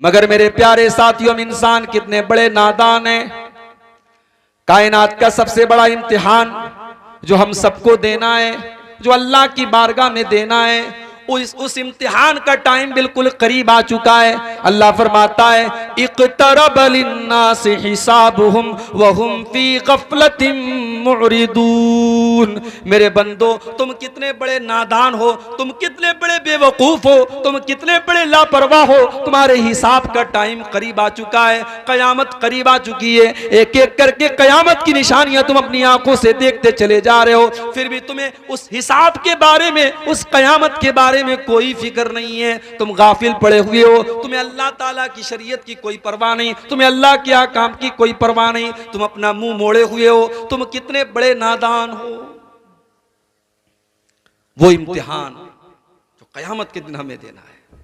मगर मेरे प्यारे साथियों, इंसान कितने बड़े नादान हैं। कायनात का सबसे बड़ा इम्तिहान जो हम सबको देना है, जो अल्लाह की बारगाह में देना है, उस इम्तिहान का टाइम बिल्कुल करीब आ चुका है। अल्लाह फरमाता है इक़्तरब लिन्नासि हिसाबुहुम वहुम फी गफ़लतिन मुअरिदून। मेरे बंदो, तुम कितने बड़े नादान हो, तुम कितने बड़े बेवकूफ हो, तुम कितने बड़े लापरवाह हो। तुम्हारे हिसाब का टाइम करीब आ चुका है, कयामत करीब आ चुकी है। एक एक करके कयामत की निशानियां तुम अपनी आंखों से देखते चले जा रहे हो, फिर भी तुम्हें उस हिसाब के बारे में, उस कयामत के बारे में कोई फिक्र नहीं है। तुम गाफिल पड़े हुए हो, तुम्हें अल्लाह ताला की शरीयत की कोई परवाह नहीं, तुम्हें अल्लाह के अहकाम की कोई परवाह नहीं, तुम अपना मुंह मोड़े हुए हो। तुम कितने बड़े नादान हो। वो इम्तिहान जो कयामत के दिन हमें देना है,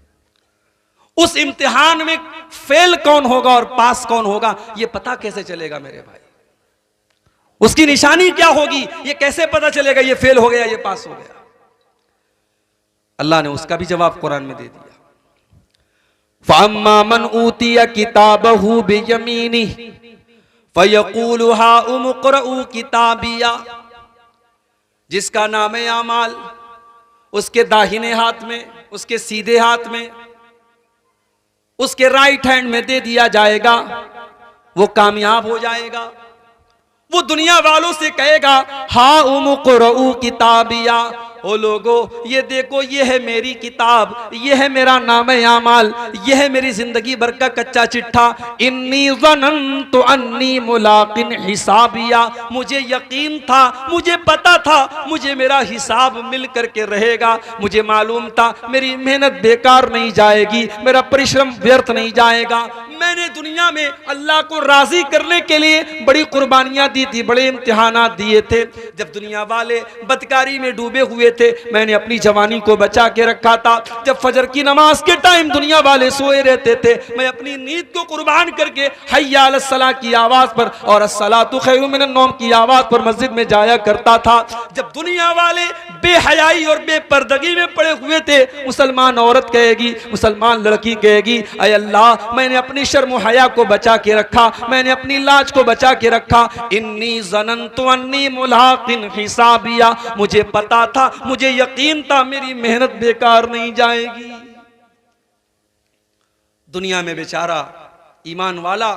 उस इम्तिहान में फेल कौन होगा और पास कौन होगा, ये पता कैसे चलेगा मेरे भाई? उसकी निशानी क्या होगी, ये कैसे पता चलेगा ये फेल हो गया, ये पास हो गया? अल्लाह ने उसका भी जवाब कुरान में दे दिया। फअम्मा मन ऊतिया किताबहु बियमीनिहि फयक़ूलु हाउम इक़्रऊ किताबिया। जिसका नाम आमाल उसके दाहिने हाथ में, उसके सीधे हाथ में, उसके राइट हैंड में दे दिया जाएगा, वो कामयाब हो जाएगा। वो दुनिया वालों से कहेगा हाउम इक़्रऊ किताबिया, ओ लोगो ये देखो, ये है मेरी किताब, ये है मेरा नाम आमाल, ये है मेरी जिंदगी भर का कच्चा चिट्ठा। इन्नी ज़ननतु अन्नी मुलाकिन हिसाबिया। मुझे यकीन था, मुझे पता था मुझे मेरा हिसाब मिल करके रहेगा। मुझे मालूम था मेरी मेहनत बेकार नहीं जाएगी, मेरा परिश्रम व्यर्थ नहीं जाएगा। मैंने दुनिया में अल्लाह को राजी करने के लिए बड़ी कुर्बानियां दी थी, बड़े इम्तिहानात दिए थे। जब दुनिया वाले बदकारी में डूबे हुए थे, मैंने अपनी जवानी को बचा के रखा था। जब फजर की नमाज के टाइम दुनिया वाले सोए रहते थे, मैं अपनी नींद को कुर्बान करके हय्या अलस सलाह की आवाज पर और अस्सलातु खैरुम मिनन नौम की आवाज पर मस्जिद में जाया करता था। जब दुनिया वाले बेहयाई और बेपर्दगी में पड़े हुए थे, मुसलमान औरत कहेगी, मुसलमान लड़की कहेगी, ऐ अल्लाह मैंने अपनी शर्म हया को बचा के रखा, मैंने अपनी लाज को बचा के रखा। इन्नी ज़ननतु अन्नी मुलाकिन हिसाबिया। मुझे पता था, मुझे यकीन था मेरी मेहनत बेकार नहीं जाएगी। दुनिया में बेचारा ईमान वाला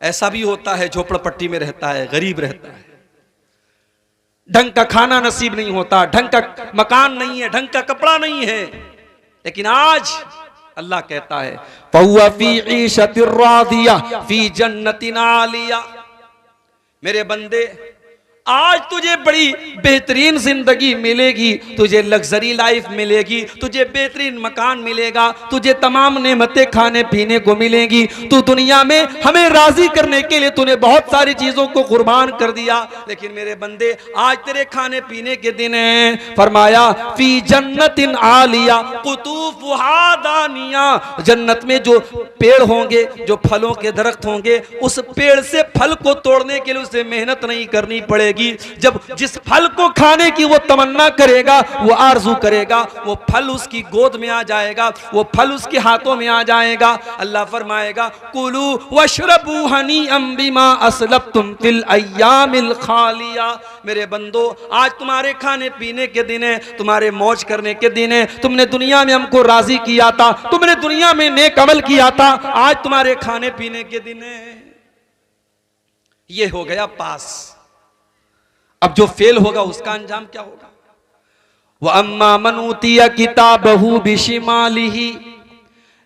ऐसा भी होता है, झोपड़पट्टी में रहता है, गरीब रहता है, ढंग का खाना नसीब नहीं होता, ढंग का मकान नहीं है, ढंग का कपड़ा नहीं है। लेकिन आज अल्लाह कहता है फहुवा फी ईशतिर रादिया फी जन्नतिन आलिया। मेरे बंदे, आज तुझे बड़ी बेहतरीन जिंदगी मिलेगी, तुझे लग्जरी लाइफ मिलेगी, तुझे बेहतरीन मकान मिलेगा, तुझे तमाम नेमतें खाने पीने को मिलेंगी। तू दुनिया में हमें राजी करने के लिए तूने बहुत सारी चीजों को कुर्बान कर दिया। लेकिन मेरे बंदे, आज तेरे खाने पीने के दिन हैं। फरमाया फी जन्नतिन आलिया कुतूफुहा दानिया। जन्नत में जो पेड़ होंगे, जो फलों के दरख्त होंगे, उस पेड़ से फल को तोड़ने के लिए उसे मेहनत नहीं करनी पड़ेगी। जब जिस फल को खाने की वो तमन्ना करेगा, वो आरजू करेगा, वो फल उसकी गोद में आ जाएगा, वो फल उसके हाथों में आ जाएगा। अल्लाह फरमाएगा कुलू वशरबू हनीअम बिमा असलफ्तुम फिल अय्यामिल खालिया। मेरे बंदो, आज तुम्हारे खाने पीने के दिन है, तुम्हारे मौज करने के दिन है। तुमने दुनिया में हमको राजी किया था, तुमने दुनिया में नेक अमल किया था, आज तुम्हारे खाने पीने के दिन है। ये हो गया पास। अब जो फेल होगा उसका अंजाम क्या होगा? वह अम्मा मन ऊतिया किताबहु बिशिमालिही।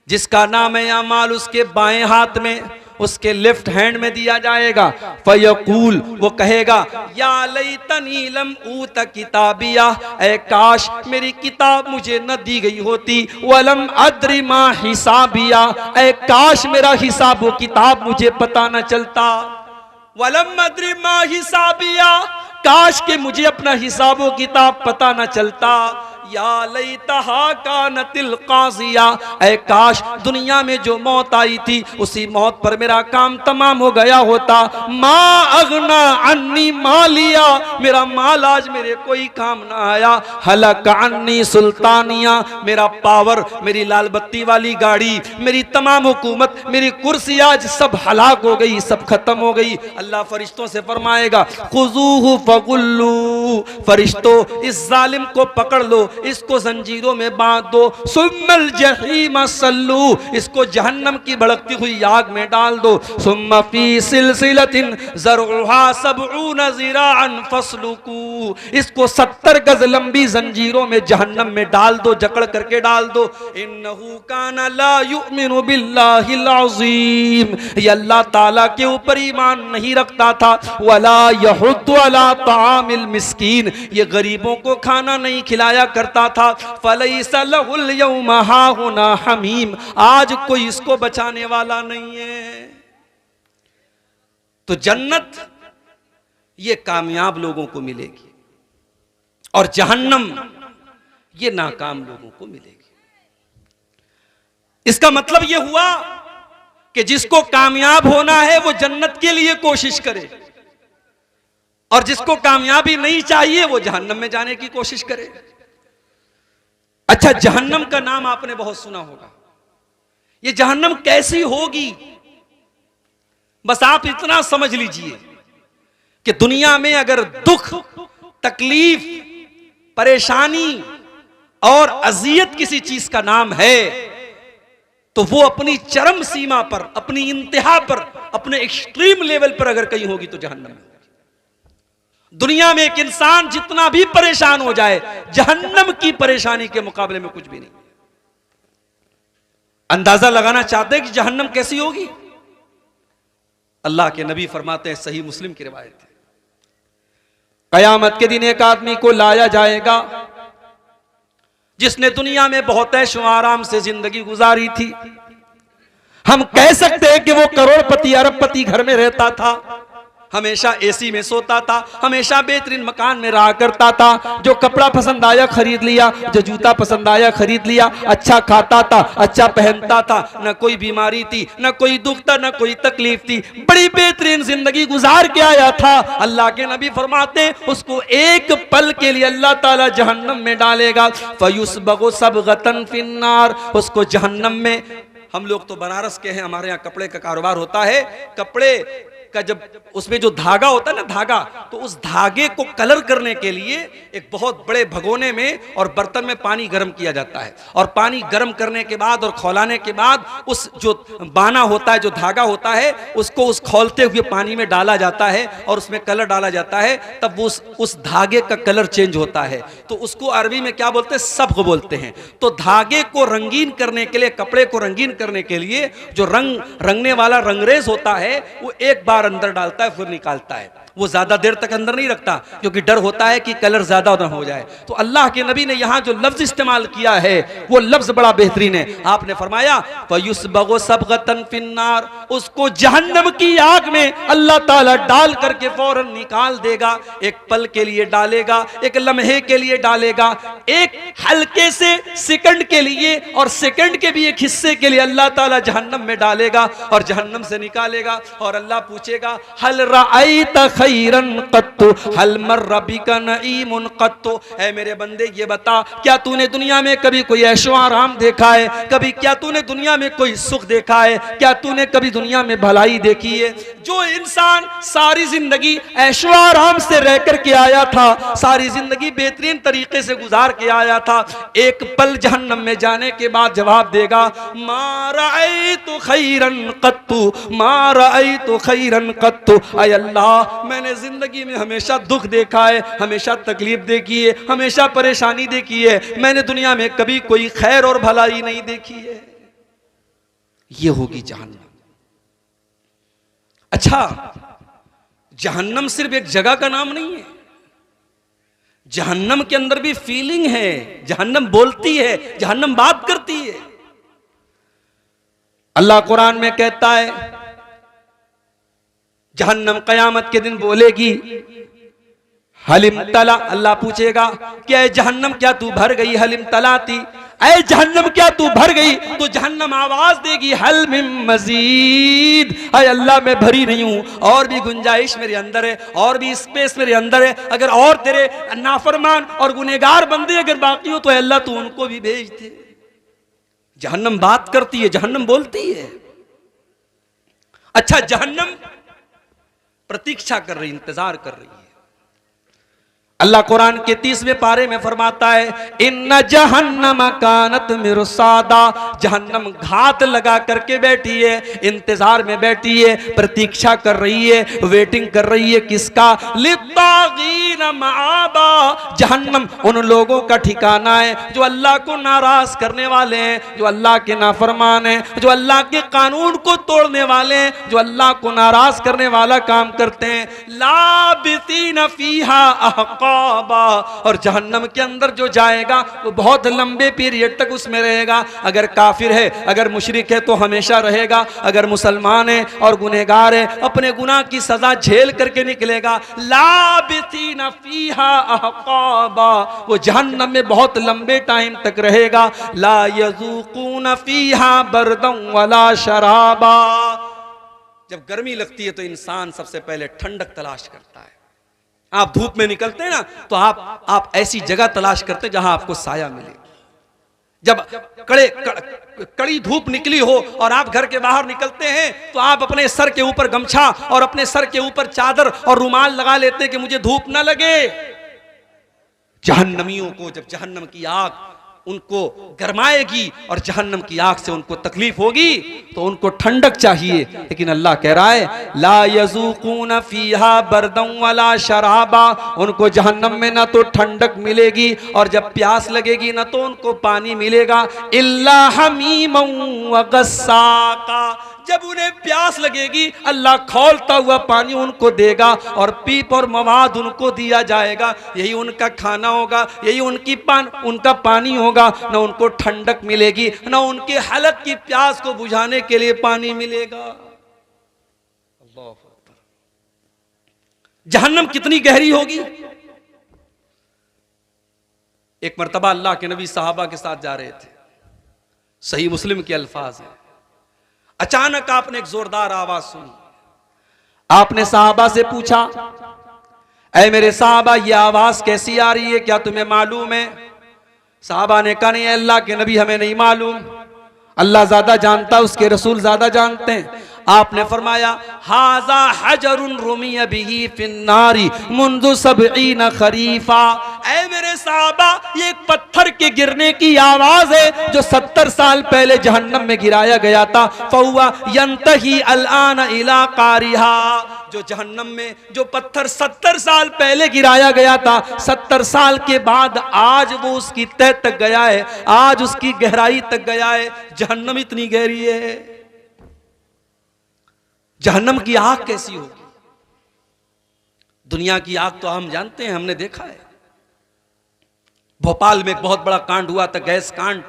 जिसका नाम है अमाल उसके बाएं हाथ में, उसके लेफ्ट हैंड में दिया जाएगा। फयकूल, वो कहेगा या लैतनी लम ऊत किताबिया, ऐ काश मेरी किताब मुझे न दी गई होती। वलम अद्रि मा हिसाबिया, ऐ काश मेरा हिसाब व किताब मुझे पता न चलता। वलम अद्रि मा हिसाबिया, काश के मुझे अपना हिसाब व किताब पता न चलता। या लैतहा कानतिल काज़िया, ऐ काश दुनिया में जो मौत आई थी उसी मौत पर मेरा काम तमाम हो गया होता। मा अगना अन्नी मालिया, मेरा माल आज मेरे कोई काम ना आया। हलक अन्नी सुल्तानिया, मेरा पावर, मेरी लाल बत्ती वाली गाड़ी, मेरी तमाम हुकूमत, मेरी कुर्सी आज सब हलाक हो गई, सब खत्म हो गई। अल्लाह फरिश्तों से फरमाएगा खुजूहु फगुल्लू, फरिश्तों इस जालिम को पकड़ लो, इसको जंजीरों में बांध दो। सुम्मल जहीम सल्लू, इसको जहन्नम की भड़कती हुई आग में डाल दो। सुम्मा फी सिलसिलतिन ज़रउहा सबऊन ज़िराअन फस्लुकू, इसको 70 गज लंबी जंजीरों में जहन्नम में डाल दो, जकड़ करके डाल दो। इन्नहु काना ला युमिनु बिल्लाहिल अज़ीम, ये अल्लाह ताला के ऊपर ईमान नहीं रखता था। वला यहुद्दु अला तामिल मिस्कीन, ये गरीबों को खाना नहीं खिलाया करता था। फलैसा लहुल यौमा हाहुना हमीम, आज कोई इसको बचाने वाला नहीं है। तो जन्नत ये कामयाब लोगों को मिलेगी और जहन्नम ये नाकाम लोगों को मिलेगी। इसका मतलब यह हुआ कि जिसको कामयाब होना है वो जन्नत के लिए कोशिश करे, और जिसको कामयाबी नहीं चाहिए वो जहन्नम में जाने की कोशिश करे। अच्छा, जहन्नम का नाम आपने बहुत सुना होगा। ये जहन्नम कैसी होगी, बस आप इतना समझ लीजिए कि दुनिया में अगर दुख, तकलीफ, परेशानी और अजियत किसी चीज का नाम है तो वो अपनी चरम सीमा पर, अपनी इंतहा पर, अपने एक्सट्रीम लेवल पर अगर कहीं होगी तो जहन्नम में। दुनिया में एक इंसान जितना भी परेशान हो जाए, जहन्नम की परेशानी के मुकाबले में कुछ भी नहीं। अंदाजा लगाना चाहते हैं कि जहन्नम कैसी होगी? अल्लाह के नबी फरमाते हैं, सही मुस्लिम की रिवायत है, कयामत के दिन एक आदमी को लाया जाएगा जिसने दुनिया में बहुत ऐशो आराम से जिंदगी गुजारी थी। हम कह सकते हैं कि वो करोड़पति अरबपति घर में रहता था, हमेशा एसी में सोता था, हमेशा बेहतरीन मकान में रहा करता था। जो कपड़ा पसंद आया खरीद लिया, जो जूता पसंद आया खरीद लिया, अच्छा खाता था, अच्छा पहनता था, न कोई बीमारी थी, न कोई दुख था, न कोई तकलीफ थी, बड़ी बेहतरीन जिंदगी गुजार के आया था। अल्लाह के नबी फरमाते उसको एक पल के लिए अल्लाह ताला जहन्नम में डालेगा। फयुस्बगु सबगतन फिन्नार, उसको जहन्नम में, हम लोग तो बनारस के हैं, हमारे यहाँ कपड़े का कारोबार होता है। कपड़े का जब उसमें जो धागा होता है ना, धागा, तो उस धागे को कलर करने के लिए एक बहुत बड़े भगोने में और बर्तन में पानी गर्म किया जाता है, और पानी गर्म करने के बाद और खौलाने के बाद उस जो बाना होता है, जो धागा होता है, उसको उस खौलते हुए पानी में डाला जाता है और उसमें कलर डाला जाता है। तब वो उस धागे का कलर चेंज होता है। तो उसको अरबी में क्या बोलते हैं? सब्ग बोलते हैं। तो धागे को रंगीन करने के लिए, कपड़े को रंगीन करने के लिए जो रंगने वाला रंगरेज होता है वो एक बार अंदर डालता है फिर निकालता है। वो ज्यादा देर तक अंदर नहीं रखता क्योंकि डर होता है कि कलर ज्यादा ना हो जाए। तो अल्लाह के नबी ने यहां जो लफ्ज इस्तेमाल किया है वो लफ्ज बड़ा बेहतरीन है। आपने फरमाया फयुस्बगु सबगतन फिन्नार, उसको जहन्नम की आग में अल्लाह ताला डाल करके फौरन निकाल देगा। एक पल के लिए डालेगा, एक लम्हे के लिए डालेगा, एक हल्के से सेकंड के लिए, और सेकंड के भी एक हिस्से के लिए अल्लाह ताला जहन्नम में डालेगा और जहन्नम से निकालेगा। और अल्लाह पूछेगा हल रअयता खैरन कत्तु हल मर्रा बिका नईमुन कत्तु, ऐ मेरे बंदे ये बता, क्या तूने दुनिया में कभी कोई ऐशो आराम देखा है? कभी क्या तूने दुनिया में कोई सुख देखा है? क्या तूने कभी दुनिया में भलाई देखी है? जो इंसान सारी जिंदगी ऐशो आराम से रह कर के आया था, सारी जिंदगी बेहतरीन तरीके से गुजार के आया था, एक पल जहन्नम में जाने के बाद जवाब देगा मा रअयतु खैरन कत्तु, मा रअयतु खैरन कत्तु, ऐ अल्लाह मैंने जिंदगी में हमेशा दुख देखा है, हमेशा तकलीफ देखी है, हमेशा परेशानी देखी है, मैंने दुनिया में कभी कोई खैर और भलाई नहीं देखी है। ये होगी जहन्नम। अच्छा, जहन्नम सिर्फ एक जगह का नाम नहीं है, जहन्नम के अंदर भी फीलिंग है, जहन्नम बोलती है, जहन्नम बात करती है। अल्लाह कुरान में कहता है जहन्नम कयामत के दिन बोलेगी हलिम तला, अल्लाह पूछेगा कि ऐ जहन्नम क्या तू भर गई? हलिम तलाती, ऐ जहन्नम क्या तू भर गई? तो जहन्नम आवाज देगी हल मिन मजीद, ऐ अल्लाह मैं भरी नहीं हूं, और भी गुंजाइश मेरे अंदर है, और भी स्पेस मेरे अंदर है। अगर और तेरे नाफरमान और गुनहगार बंदे अगर बाकी हो तो अल्लाह तू उनको भी भेज दे। जहन्नम बात करती है, जहन्नम बोलती है। अच्छा, जहन्नम प्रतीक्षा कर रही, इंतजार कर रही है। अल्लाह कुरान के 30वें पारे में फरमाता है इन्ना जहन्नम कानत मिरसादा, जहन्नम घात लगा करके बैठी है, इंतजार में बैठी है, प्रतीक्षा कर रही है, वेटिंग कर रही है। किसका? लित्तागीन माबा, जहन्नम उन लोगों का ठिकाना है जो अल्लाह को नाराज करने वाले हैं, जो अल्लाह के नाफरमान हैं, जो अल्लाह के कानून को तोड़ने वाले हैं, जो अल्लाह को नाराज करने वाला काम करते हैं। लाबिसीन फीहा अहक़ा, और जहन्नम के अंदर जो जाएगा वो बहुत लंबे पीरियड तक उसमें रहेगा। अगर काफिर है, अगर मुशरिक है तो हमेशा रहेगा, अगर मुसलमान है और गुनहगार है अपने गुनाह की सजा झेल करके निकलेगा। लाबिसीन फीहा अहक़ाबा, वो जहन्नम में बहुत लंबे टाइम तक रहेगा। ला यज़ूक़ून फीहा बरदन वला शराबा, जब गर्मी लगती है तो इंसान सबसे पहले ठंडक तलाश करता है। आप धूप में निकलते हैं ना तो आप ऐसी जगह तलाश करते हैं जहां आपको साया मिले। जब कड़ी धूप निकली हो और आप घर के बाहर निकलते हैं तो आप अपने सर के ऊपर गमछा और अपने सर के ऊपर चादर और रुमाल लगा लेते हैं कि मुझे धूप ना लगे। जहन्नमियों को जब जहन्नम की आग उनको गरमाएगी और जहन्नम की आग से उनको तकलीफ होगी तो उनको ठंडक चाहिए, लेकिन अल्लाह कह रहा है ला यज़ूक़ून फीहा बरदन वला शराबा, उनको जहन्नम में ना तो ठंडक मिलेगी और जब प्यास लगेगी ना तो उनको पानी मिलेगा। इल्ला हमीमन व गस्साका, जब उन्हें प्यास लगेगी अल्लाह खौलता हुआ पानी उनको देगा और पीप और मवाद उनको दिया जाएगा। यही उनका खाना होगा, यही उनका पानी होगा। ना उनको ठंडक मिलेगी, ना उनके हलक की प्यास को बुझाने के लिए पानी मिलेगा। अल्लाह अकबर। जहन्नम कितनी गहरी होगी। एक मर्तबा अल्लाह के नबी साहबा के साथ जा रहे थे, सही मुस्लिम के अल्फाज हैं। अचानक आपने एक जोरदार आवाज सुनी। आपने साहबा से पूछा, ऐ मेरे साहबा ये आवाज कैसी आ रही है, क्या तुम्हें मालूम है? साहबा ने कहा नहीं अल्लाह के नबी हमें नहीं मालूम, अल्लाह ज्यादा जानता, उसके रसूल ज्यादा जानते हैं। आपने फरमाया हाजा हजरुन रुमिया बिही फिन्नारी मुंदु सबईन खरीफा, ऐ मेरे साहबा ये एक पत्थर के गिरने की आवाज है जो 70 साल पहले जहन्नम में गिराया गया था। फहुआ यंतही अलान इला कारिहा, जो जहन्नम में जो पत्थर 70 साल पहले गिराया गया था, 70 साल के बाद आज वो उसकी तह तक गया है, आज उसकी गहराई तक गया है। जहन्नम इतनी गहरी है। जहन्नम की आग कैसी होगी? दुनिया की आग तो हम जानते हैं, हमने देखा है। भोपाल में एक बहुत बड़ा कांड हुआ था, गैस कांड।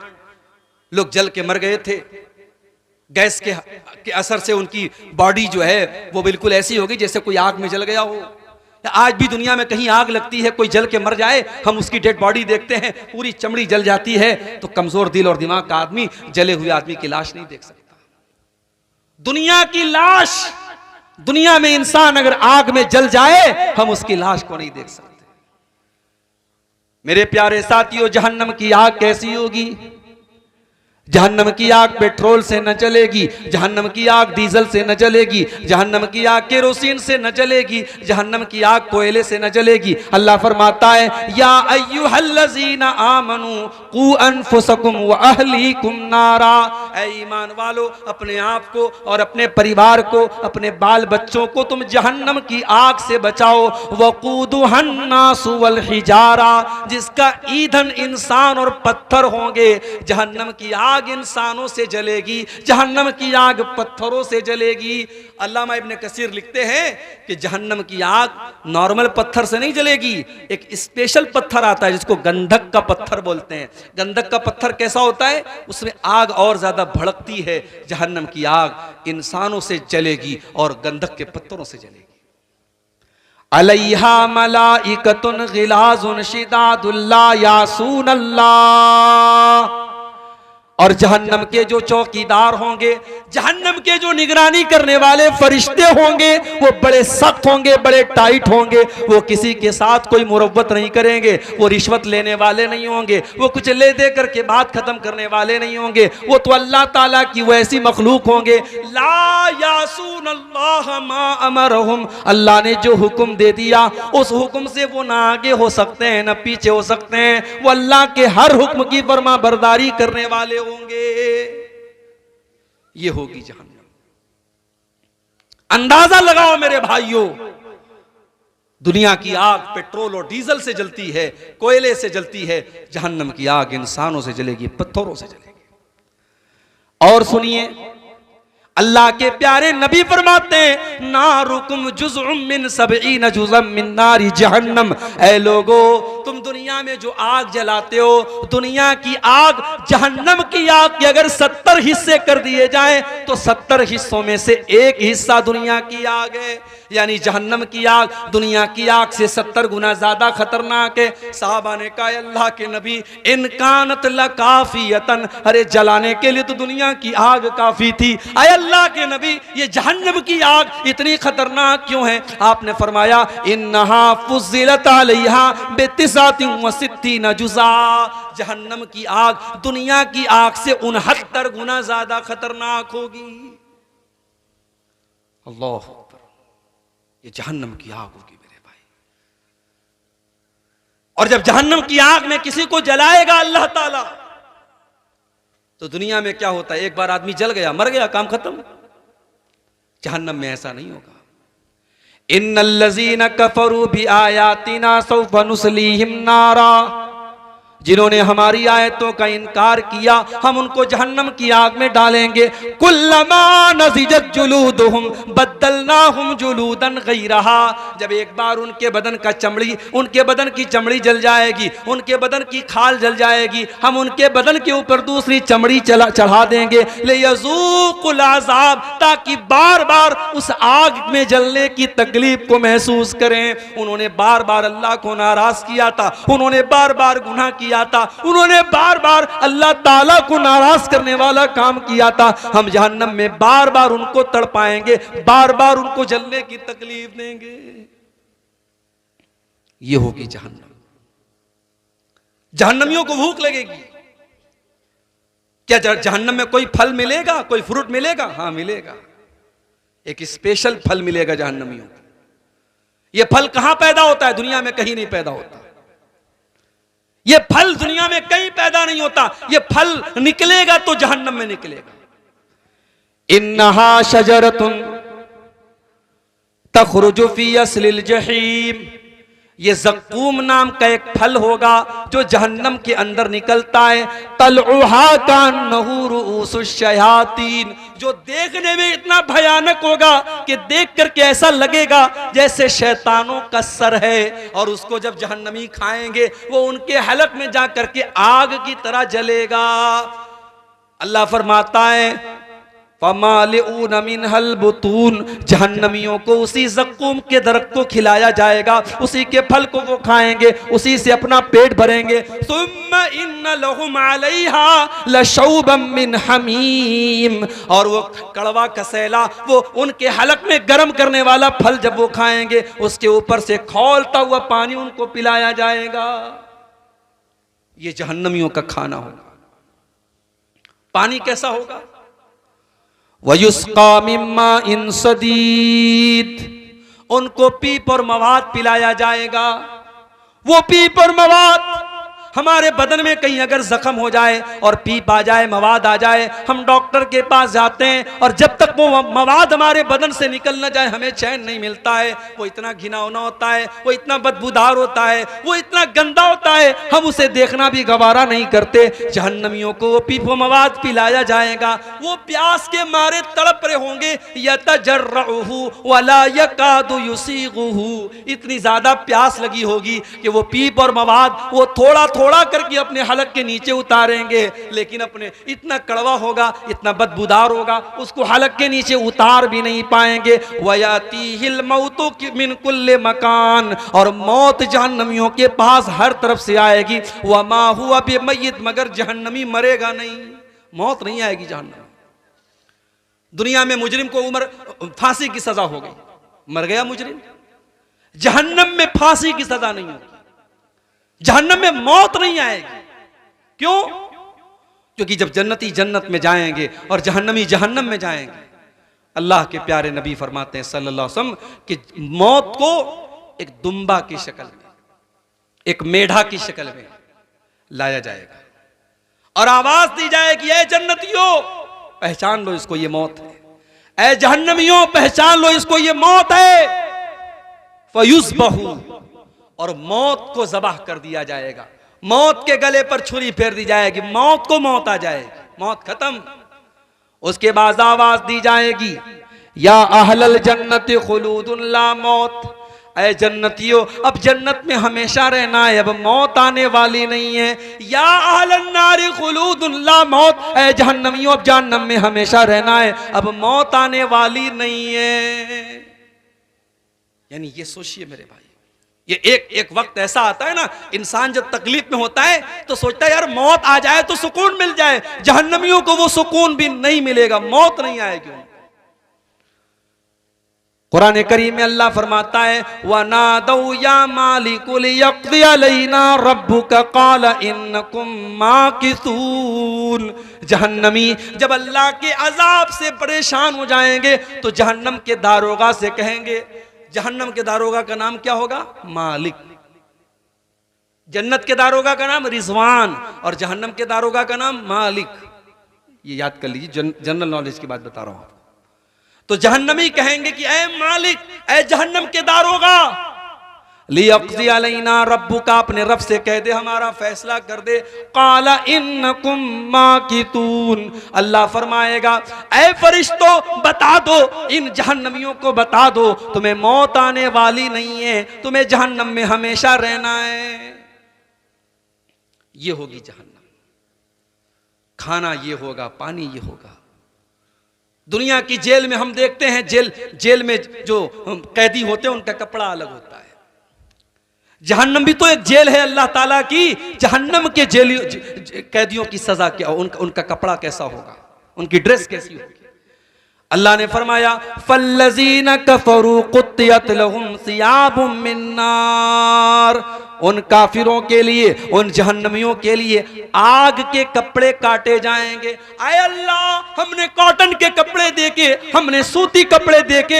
लोग जल के मर गए थे। गैस के असर से उनकी बॉडी जो है वो बिल्कुल ऐसी होगी जैसे कोई आग में जल गया हो। आज भी दुनिया में कहीं आग लगती है, कोई जल के मर जाए, हम उसकी डेड बॉडी देखते हैं, पूरी चमड़ी जल जाती है, तो कमजोर दिल और दिमाग का आदमी जले हुए आदमी की लाश नहीं देख सकता। दुनिया की लाश, दुनिया में इंसान अगर आग में जल जाए हम उसकी लाश को नहीं देख सकते। मेरे प्यारे साथियों, जहन्नम की आग कैसी होगी? जहन्नम की आग पेट्रोल से न जलेगी, जहन्नम की आग डीजल से न जलेगी, जहन्नम की आग केरोसिन से न जलेगी, जहन्नम की आग कोयले से न जलेगी। अल्लाह फरमाता है या अय्युहल्लज़ीना आमनू कू अनफुसकुम व अहलीकुम नारा, ऐ ईमान वालो अपने आप को और अपने परिवार को, अपने बाल बच्चों को तुम जहन्नम की आग से बचाओ। वक़ूदुहन्नासु वल हिजारा, जिसका ईंधन इंसान और पत्थर होंगे। जहन्नम की आग इंसानों से जलेगी, जहन्नम की आग पत्थरों से जलेगी। अल्लामा इब्ने कसीर लिखते हैं कि जहन्नम की आग नॉर्मल पत्थर से नहीं जलेगी, एक स्पेशल पत्थर आता है जिसको गंधक का पत्थर बोलते हैं। गंधक का पत्थर कैसा होता है? उसमें आग और ज्यादा भड़कती है। जहन्नम की आग इंसानों से जलेगी और गंधक के पत्थरों से जलेगी। अलैहा मलाइकतुन गिलाजुन शिदादुल ला यासून अल्लाह। और जहन्नम के जो चौकीदार होंगे, जहन्नम के जो निगरानी करने वाले फरिश्ते होंगे, वो बड़े सख्त होंगे, बड़े टाइट होंगे। वो किसी के साथ कोई मुरव्वत नहीं करेंगे, वो रिश्वत लेने वाले नहीं होंगे, वो कुछ ले दे करके बात खत्म करने वाले नहीं होंगे। वो तो अल्लाह ताला की वैसी मखलूक होंगे। ला यासून अल्लाह मा अमरहुम, अल्लाह ने जो हुक्म दे दिया उस हुक्म से वो ना आगे हो सकते हैं ना पीछे हो सकते हैं। वो अल्लाह के हर हुक्म की फरमा बरदारी करने वाले होंगे। ये होगी जहन्नम। अंदाजा लगाओ मेरे भाइयों, दुनिया की आग पेट्रोल और डीजल से जलती है, कोयले से जलती है। जहन्नम की आग इंसानों से जलेगी, पत्थरों से जलेगी। और सुनिए, अल्लाह के प्यारे नबी फरमाते हैं नारुकुम जुज़उम मिन सबईन जुज़म मिन नारी जहन्नम। ऐ लोगो, तुम दुनिया में जो आग जलाते हो, दुनिया की आग जहन्नम की आग के अगर 70 हिस्से कर दिए जाएं तो 70 हिस्सों में से एक हिस्सा दुनिया की आग है। यानी जहन्नम की आग दुनिया की आग से 70 गुना ज्यादा खतरनाक है। साहबा ने कहा अल्लाह के नबी इन कानत लकाफियतन, अरे जलाने के लिए तो दुनिया की आग काफी थी। अय अल्लाह के नबी, ये जहन्नम की आग इतनी खतरनाक क्यों है? आपने फरमाया इन्नहा फुज़िलत अलैहा बितिसातिन व सित्तीन जुज़ा। जहन्नम की आग दुनिया की आग से 69 गुना ज्यादा खतरनाक होगी। अल्लाह, ये जहन्नम की आग होगी मेरे भाई। और जब जहन्नम की आग में किसी को जलाएगा अल्लाह ताला, तो दुनिया में क्या होता है, एक बार आदमी जल गया, मर गया, काम खत्म। जहन्नम में ऐसा नहीं होगा। इन्नल्लज़ीना कफरू बि आयातिना सौफ़ नुस्लीहिम नारा, जिन्होंने हमारी आयतों का इनकार किया हम उनको जहन्नम की आग में डालेंगे। कुल्लमा नज़िजत जुलूदुहुम बद्दलनाहुम जुलूदन गैरहा, जब एक बार उनके बदन का चमड़ी, उनके बदन की चमड़ी जल जाएगी, उनके बदन की खाल जल जाएगी, हम उनके बदन के ऊपर दूसरी चमड़ी चढ़ा देंगे। लियज़ूक़ुल अज़ाब, ताकि बार बार उस आग में जलने की तकलीफ को महसूस करें। उन्होंने बार बार अल्लाह को नाराज किया था, उन्होंने बार बार गुनाह किया था, उन्होंने बार बार अल्लाह ताला को नाराज करने वाला काम किया था। हम जहन्नम में बार बार उनको तड़पाएंगे, बार बार उनको जलने की तकलीफ देंगे। ये होगी जहन्नम। जहन्नमियों को भूख लगेगी। क्या जहन्नम में कोई फल मिलेगा, कोई फ्रूट मिलेगा? हाँ मिलेगा, एक स्पेशल फल मिलेगा जहन्नमियों को। यह फल कहां पैदा होता है? दुनिया में कहीं नहीं पैदा होता। ये फल दुनिया में कहीं पैदा नहीं होता। ये फल निकलेगा तो जहन्नम में निकलेगा। इन्नहा शजरतुन तखरुजु फी अस्लिल जहीम, ये ज़क्कूम नाम का एक फल होगा जो जहन्नम के अंदर निकलता है। तलउहा कान्नहु रुऊसुश शयातीन, जो देखने में इतना भयानक होगा कि देख करके ऐसा लगेगा जैसे शैतानों का सर है। और उसको जब जहन्नमी खाएंगे वो उनके हलक में जा करके आग की तरह जलेगा। अल्लाह फरमाता है फमालिऊन मिनहल बुतून, जहन्नमियों को उसी ज़क्कूम के दरख्त को खिलाया जाएगा, उसी के फल को वो खाएंगे, उसी से अपना पेट भरेंगे। सुम्मा इन्न लहुम अलैहा लशौबम मिन हमीम, और वो कड़वा कसैला, वो उनके हलक में गर्म करने वाला फल जब वो खाएंगे उसके ऊपर से खौलता हुआ पानी उनको पिलाया जाएगा। ये जहन्नमियों का खाना होगा। पानी कैसा होगा? वयुस्का मिम्मा इन सदीद, उनको पीप और मवाद पिलाया जाएगा। वो पीप और मवाद, हमारे बदन में कहीं अगर जख्म हो जाए और पीप आ जाए, मवाद आ जाए, हम डॉक्टर के पास जाते हैं और जब तक वो मवाद हमारे बदन से निकल ना जाए हमें चैन नहीं मिलता है। वो इतना घिनौना होता है, वो इतना बदबूदार होता है, वो इतना गंदा होता है, हम उसे देखना भी गवारा नहीं करते। जहन्नमियों को वो पीप व मवाद पिलाया जाएगा। वो प्यास के मारे तड़प रहे होंगे, यतजर्रउहु वला यकादु युसीगुहु, इतनी ज्यादा प्यास लगी होगी कि वो पीप और मवाद वो थोड़ा थोड़ा करके अपने हलक के नीचे उतारेंगे, लेकिन अपने इतना कड़वा होगा, इतना बदबूदार होगा, उसको हलक के नीचे उतार भी नहीं पाएंगे। वयातीहिल मौतु मिन कुल्ले मकान, और मौत जहन्नमियों के पास हर तरफ से आएगी। वमा हुआ बिमय्यित, मगर जहन्नमी मरेगा नहीं, मौत नहीं आएगी जहन्नम। दुनिया में मुजरिम को उम्र फांसी की सजा हो गई, मर गया मुजरिम। जहन्नम में फांसी की सजा नहीं होगी, जहन्नम में मौत नहीं आएगी। क्यों? क्योंकि जब जन्नती जन्नत में जाएंगे और जहन्नमी जहन्नम में जाएंगे, अल्लाह के प्यारे नबी फरमाते हैं सल्लल्लाहु अलैहि वसल्लम कि मौत को एक दुम्बा की शक्ल में, एक मेढा की शक्ल में लाया जाएगा और आवाज दी जाएगी, ऐ जन्नतियों पहचान लो इसको ये मौत है, ऐ जहन्नमियों पहचान लो इसको ये मौत है। फयुज़बहु, और मौत को ज़बाह कर दिया जाएगा, मौत के गले पर छुरी फेर दी जाएगी, मौत को मौत आ जाएगी, मौत खत्म। उसके बाद आवाज दी जाएगी, या अहलल जन्नति खुलूदुन ला मौत, ऐ जन्नतियों अब जन्नत में हमेशा रहना है, अब मौत आने वाली नहीं है। या अहलन नारि खुलूदुन ला मौत, ऐ जहन्नमियों अब जहन्नम में हमेशा रहना है, अब मौत आने वाली नहीं है। यानी ये सोचिए मेरे भाई, ये एक वक्त ऐसा आता है ना, इंसान जब तकलीफ में होता है तो सोचता है यार मौत आ जाए तो सुकून मिल जाए। जहन्नमियों को वो सुकून भी नहीं मिलेगा, मौत नहीं आएगी उनको। कुरान करीम में अल्लाह फरमाता है, वनादौ या मालिकु लियक़्दि अलैना रब्बुका क़ाल इन्नकुम माकिसून। जहन्नमी जब अल्लाह के अजाब से परेशान हो जाएंगे तो जहन्नम के दारोगा से कहेंगे, जहन्नम के दारोगा का नाम क्या होगा? मालिक। जन्नत के दारोगा का नाम रिजवान और जहन्नम के दारोगा का नाम मालिक। ये याद कर लीजिए, जनरल नॉलेज की बात बता रहा हूं। तो जहन्नमी कहेंगे कि ऐ मालिक, ऐ जहन्नम के दारोगा, लियक़्ज़ि अलैना रब्बुका, अपने रब से कह दे हमारा फैसला कर दे। क़ाला इन्नकुम माकितून, अल्लाह फरमाएगा ऐ फरिश्तों बता दो, इन जहन्नमियों को बता दो तुम्हें मौत आने वाली नहीं है, तुम्हें जहन्नम में हमेशा रहना है। ये होगी जहन्नम, खाना ये होगा, पानी ये होगा। दुनिया की जेल में हम देखते हैं, जेल में जो कैदी होते हैं उनका कपड़ा अलग होता है। जहन्नम भी तो एक जेल है अल्लाह ताला की। जहन्नम के कैदियों की सजा क्या, उनका कपड़ा कैसा होगा, उनकी ड्रेस कैसी होगी? अल्लाह ने फरमाया फल्लज़ीना कफ़रू क़ुत्तियत लहुम सियाबुम मिन नार, उन काफिरों के लिए, उन जहन्नमियों के लिए आग के कपड़े काटे जाएंगे। आए अल्लाह, हमने कॉटन के कपड़े देखे, हमने सूती कपड़े देखे,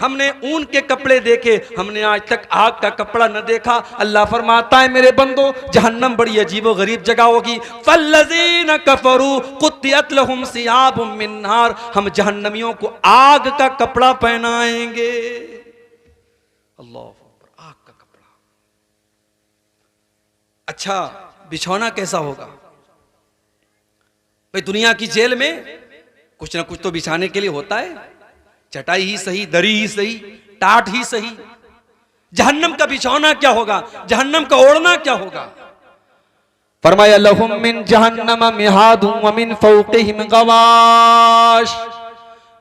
हमने ऊन के कपड़े देखे, हमने आज तक आग का कपड़ा न देखा। अल्लाह फरमाता है मेरे बंदो, जहन्नम बड़ी अजीबो गरीब जगह होगी। फल्लज़ीना कफ़रू क़ुत्तियत लहुम सियाबुम मिन नार, हम जहन्नमियों को आग का कपड़ा पहनाएंगे। अल्लाह, आग का कपड़ा। अच्छा, बिछौना कैसा होगा? भाई दुनिया की जेल में कुछ ना कुछ तो बिछाने के लिए होता है, चटाई ही सही, दरी ही सही, टाट ही सही। जहन्नम का बिछौना क्या होगा, जहन्नम का ओढ़ना क्या होगा? फरमाया लहुम मिन जहन्नम मिहादुम व मिन फौक़िहिम गवाश,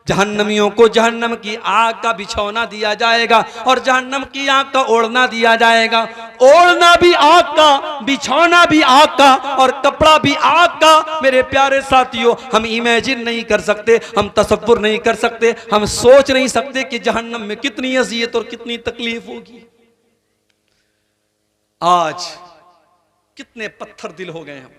जहन्नमियों को जहन्नम की आग का बिछौना दिया जाएगा और जहन्नम की आग का ओढ़ना दिया जाएगा। ओढ़ना भी आग का, बिछौना भी आग का और कपड़ा भी आग का। मेरे प्यारे साथियों, हम इमेजिन नहीं कर सकते, हम तसव्वुर नहीं कर सकते, हम सोच नहीं सकते कि जहन्नम में कितनी अज़ियत और कितनी तकलीफ होगी। आज कितने पत्थर दिल हो गए हम,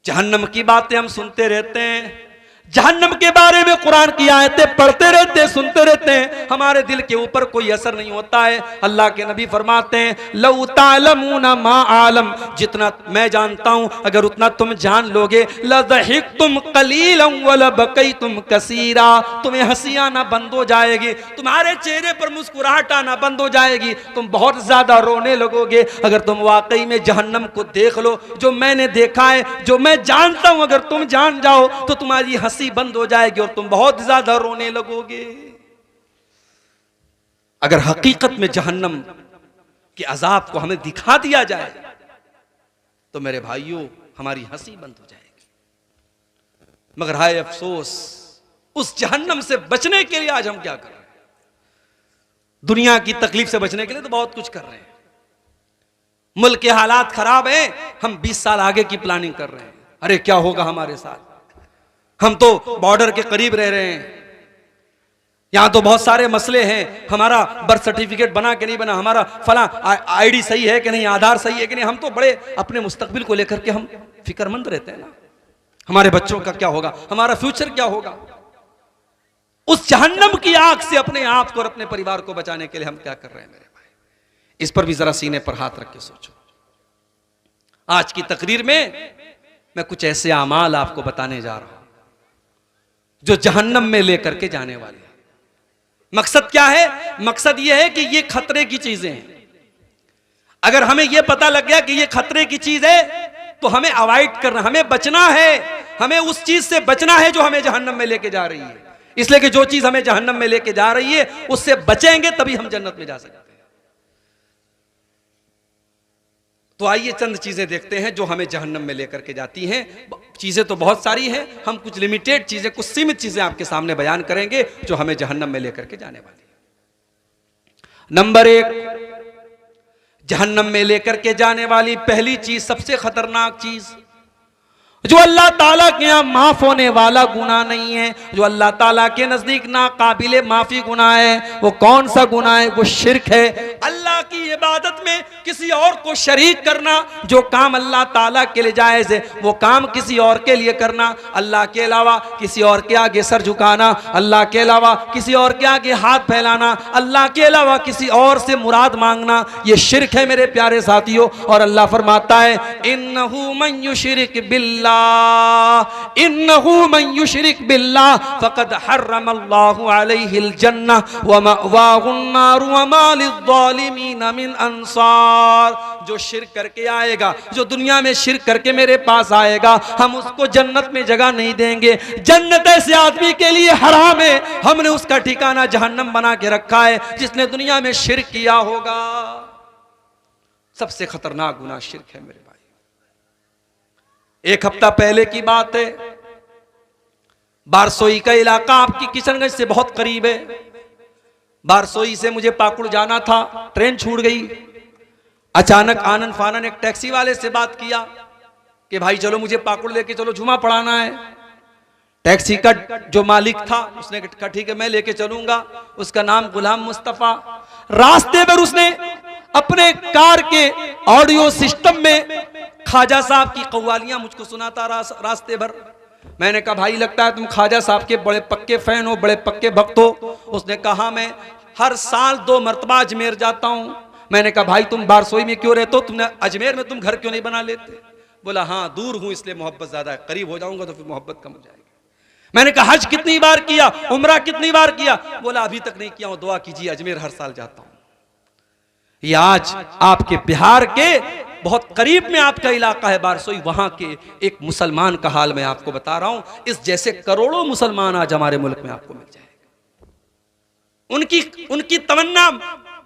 जहन्नम की बातें हम सुनते रहते हैं, जहन्नम के बारे में कुरान की आयतें पढ़ते रहते, सुनते रहते हैं, हमारे दिल के ऊपर कोई असर नहीं होता है। अल्लाह के नबी फरमाते हैं लौ तालमूना मा आलम, जितना मैं जानता हूं अगर उतना तुम जान लोगे, लज़हिक्तुम कलीलन व लबकैतुम कसीरा, तुम्हें हंसी आना बंद हो जाएगी, तुम्हारे चेहरे पर मुस्कुराहट आना बंद हो जाएगी, तुम बहुत ज्यादा रोने लगोगे। अगर तुम वाकई में जहन्नम को देख लो, जो मैंने देखा है, जो मैं जानता हूं, अगर तुम जान जाओ तो तुम्हारी हंसी बंद हो जाएगी और तुम बहुत ज्यादा रोने लगोगे। अगर हकीकत में जहन्नम के अजाब को हमें दिखा दिया जाए तो मेरे भाइयों हमारी हंसी बंद हो जाएगी। मगर हाय अफसोस, उस जहन्नम से बचने के लिए आज हम क्या कर रहे हैं? दुनिया की तकलीफ से बचने के लिए तो बहुत कुछ कर रहे हैं। मुल्क के हालात खराब हैं, हम 20 साल आगे की प्लानिंग कर रहे हैं। अरे क्या होगा हमारे साथ? हम तो बॉर्डर के करीब रह रहे हैं, यहां तो बहुत सारे मसले हैं। हमारा बर्थ सर्टिफिकेट बना कि नहीं बना, हमारा फला आईडी सही है कि नहीं, आधार सही है कि नहीं। हम तो बड़े अपने मुस्तकबिल को लेकर के हम फिक्रमंद रहते हैं ना। हमारे बच्चों का क्या होगा, हमारा फ्यूचर क्या होगा? उस जहन्नम की आग से अपने आप को और अपने परिवार को बचाने के लिए हम क्या कर रहे हैं मेरे भाई? इस पर भी जरा सीने पर हाथ रख के सोचो। आज की तकरीर में मैं कुछ ऐसे आमाल आपको बताने जा रहा हूं जो जहन्नम में लेकर के जाने वाले हैं। मकसद क्या है? मकसद यह है कि ये खतरे की चीजें हैं। अगर हमें यह पता लग गया कि ये खतरे की चीज है तो हमें अवॉइड करना, हमें बचना है। हमें उस चीज से बचना है जो हमें जहन्नम में लेके जा रही है। इसलिए कि जो चीज हमें जहन्नम में लेके जा रही है उससे बचेंगे तभी हम जन्नत में जा सकते हैं। तो आइए चंद चीजें देखते हैं जो हमें जहन्नम में लेकर के जाती हैं। चीजें तो बहुत सारी हैं, हम कुछ लिमिटेड चीजें, कुछ सीमित चीजें आपके सामने बयान करेंगे जो हमें जहन्नम में लेकर के जाने वाली है। नंबर 1, जहन्नम में लेकर के जाने वाली पहली चीज, सबसे खतरनाक चीज, जो अल्लाह ताला के यहां माफ होने वाला गुनाह नहीं है, जो अल्लाह ताला के नजदीक ना काबिले माफी गुनाह है, वो कौन सा गुनाह है? वो शिर्क है। अल्लाह की इबादत में किसी और को शरीक करना। जो काम अल्लाह ताला के लिए जायज है वो काम किसी और के लिए करना। अल्लाह के अलावा किसी और के आगे सर झुकाना, अल्लाह के अलावा किसी और के आगे हाथ फैलाना, अल्लाह के अलावा किसी और से मुराद मांगना, ये शिर्क है मेरे प्यारे साथियों। और अल्लाह फरमाता है इन्नहु मन युशरिक बिल्लाह, इन्नहु मन युशरिक बिल्लाह फक़द हर्रमल्लाहु अलैहिल जन्नह व मअवाहुन नार व मा लिज़्ज़ालिमीन मिन अंसार। जो शिर्क करके आएगा, जो दुनिया में शिर्क करके मेरे पास आएगा, हम उसको जन्नत में जगह नहीं देंगे। जन्नत ऐसे आदमी के लिए हराम है, हमने उसका ठिकाना जहन्नम बना के रखा है जिसने दुनिया में शिर्क किया होगा। सबसे खतरनाक गुनाह शिर्क है मेरे भाई। एक हफ्ता पहले की बात है, बारसोई का इलाका आपकी किशनगंज से बहुत करीब है। बारसोई से मुझे पाकुड़ जाना था, ट्रेन छूट गई। अचानक आनन फानन एक टैक्सी वाले से बात किया कि भाई चलो मुझे पाकुड़ लेके चलो, जुमा पढ़ाना है। टैक्सी का जो मालिक था उसने कहा ठीक है मैं लेके चलूंगा। उसका नाम गुलाम मुस्तफा। रास्ते पर उसने अपने कार के ऑडियो सिस्टम में ख्वाजा साहब की कव्वालियां मुझको सुनाता रास्ते भर। मैंने कहा भाई लगता है तुम ख्वाजा साहब के बड़े पक्के फैन हो, बड़े पक्के भक्त हो। उसने कहा मैं हर साल 2 मरतबा अजमेर जाता हूं। मैंने कहा भाई तुम बारसोई में क्यों रहते हो, तुमने अजमेर में तुम घर क्यों नहीं बना लेते? बोला हाँ दूर हूं इसलिए मोहब्बत ज्यादा है, करीब हो जाऊंगा तो फिर मोहब्बत कम हो जाएगी। मैंने कहा हज कितनी बार किया, उम्रा कितनी बार किया? बोला अभी तक नहीं किया हूं, दुआ कीजिए, अजमेर हर साल जाता हूं। ये आज आपके बिहार के बहुत करीब में आपका इलाका है बारसोई, वहां के एक मुसलमान का हाल मैं आपको बता रहा हूं। इस जैसे करोड़ों मुसलमान आज हमारे मुल्क में आपको मिल जाएगा। उनकी तमन्ना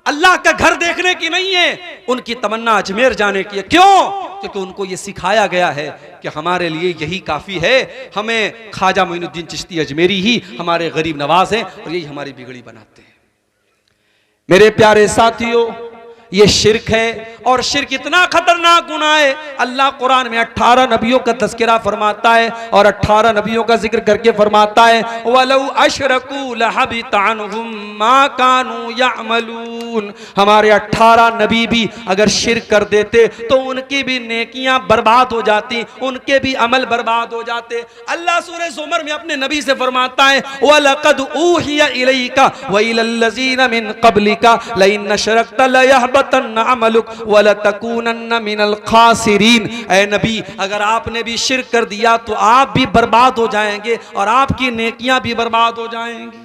अल्लाह का घर देखने की नहीं है, उनकी तमन्ना अजमेर जाने की है। क्यों? क्योंकि उनको ये सिखाया गया है कि हमारे लिए यही काफी है, हमें ख्वाजा मोइनुद्दीन चिश्ती अजमेरी ही हमारे गरीब नवाज हैं और यही हमारी बिगड़ी बनाते हैं। मेरे प्यारे साथियों, ये शिर्क है और शिर्क इतना खतरनाक गुनाह है। अल्लाह कुरान में 18 नबियों का तज़किरा फरमाता है और 18 नबियों का जिक्र करके फरमाता है वलौ अशरकू लहबित अन्हुम मा कानू यअमलून। हमारे 18 नबी भी अगर शिर्क कर देते तो उनकी भी नेकियां बर्बाद हो जाती, उनके भी अमल बर्बाद हो जाते। अल्लाह सूरह ज़ुमर में अपने नबी से फरमाता है वलक़द ऊहिया इलैका व इलल्लज़ीना मिन क़ब्लिका लइन अशरकत लयहबतन्न अमलुक वलतकूनन्न मिनल खासिरीन। ऐ नबी अगर आपने भी शिर्क कर दिया तो आप भी बर्बाद हो जाएंगे और आपकी नेकियां भी बर्बाद हो जाएंगी।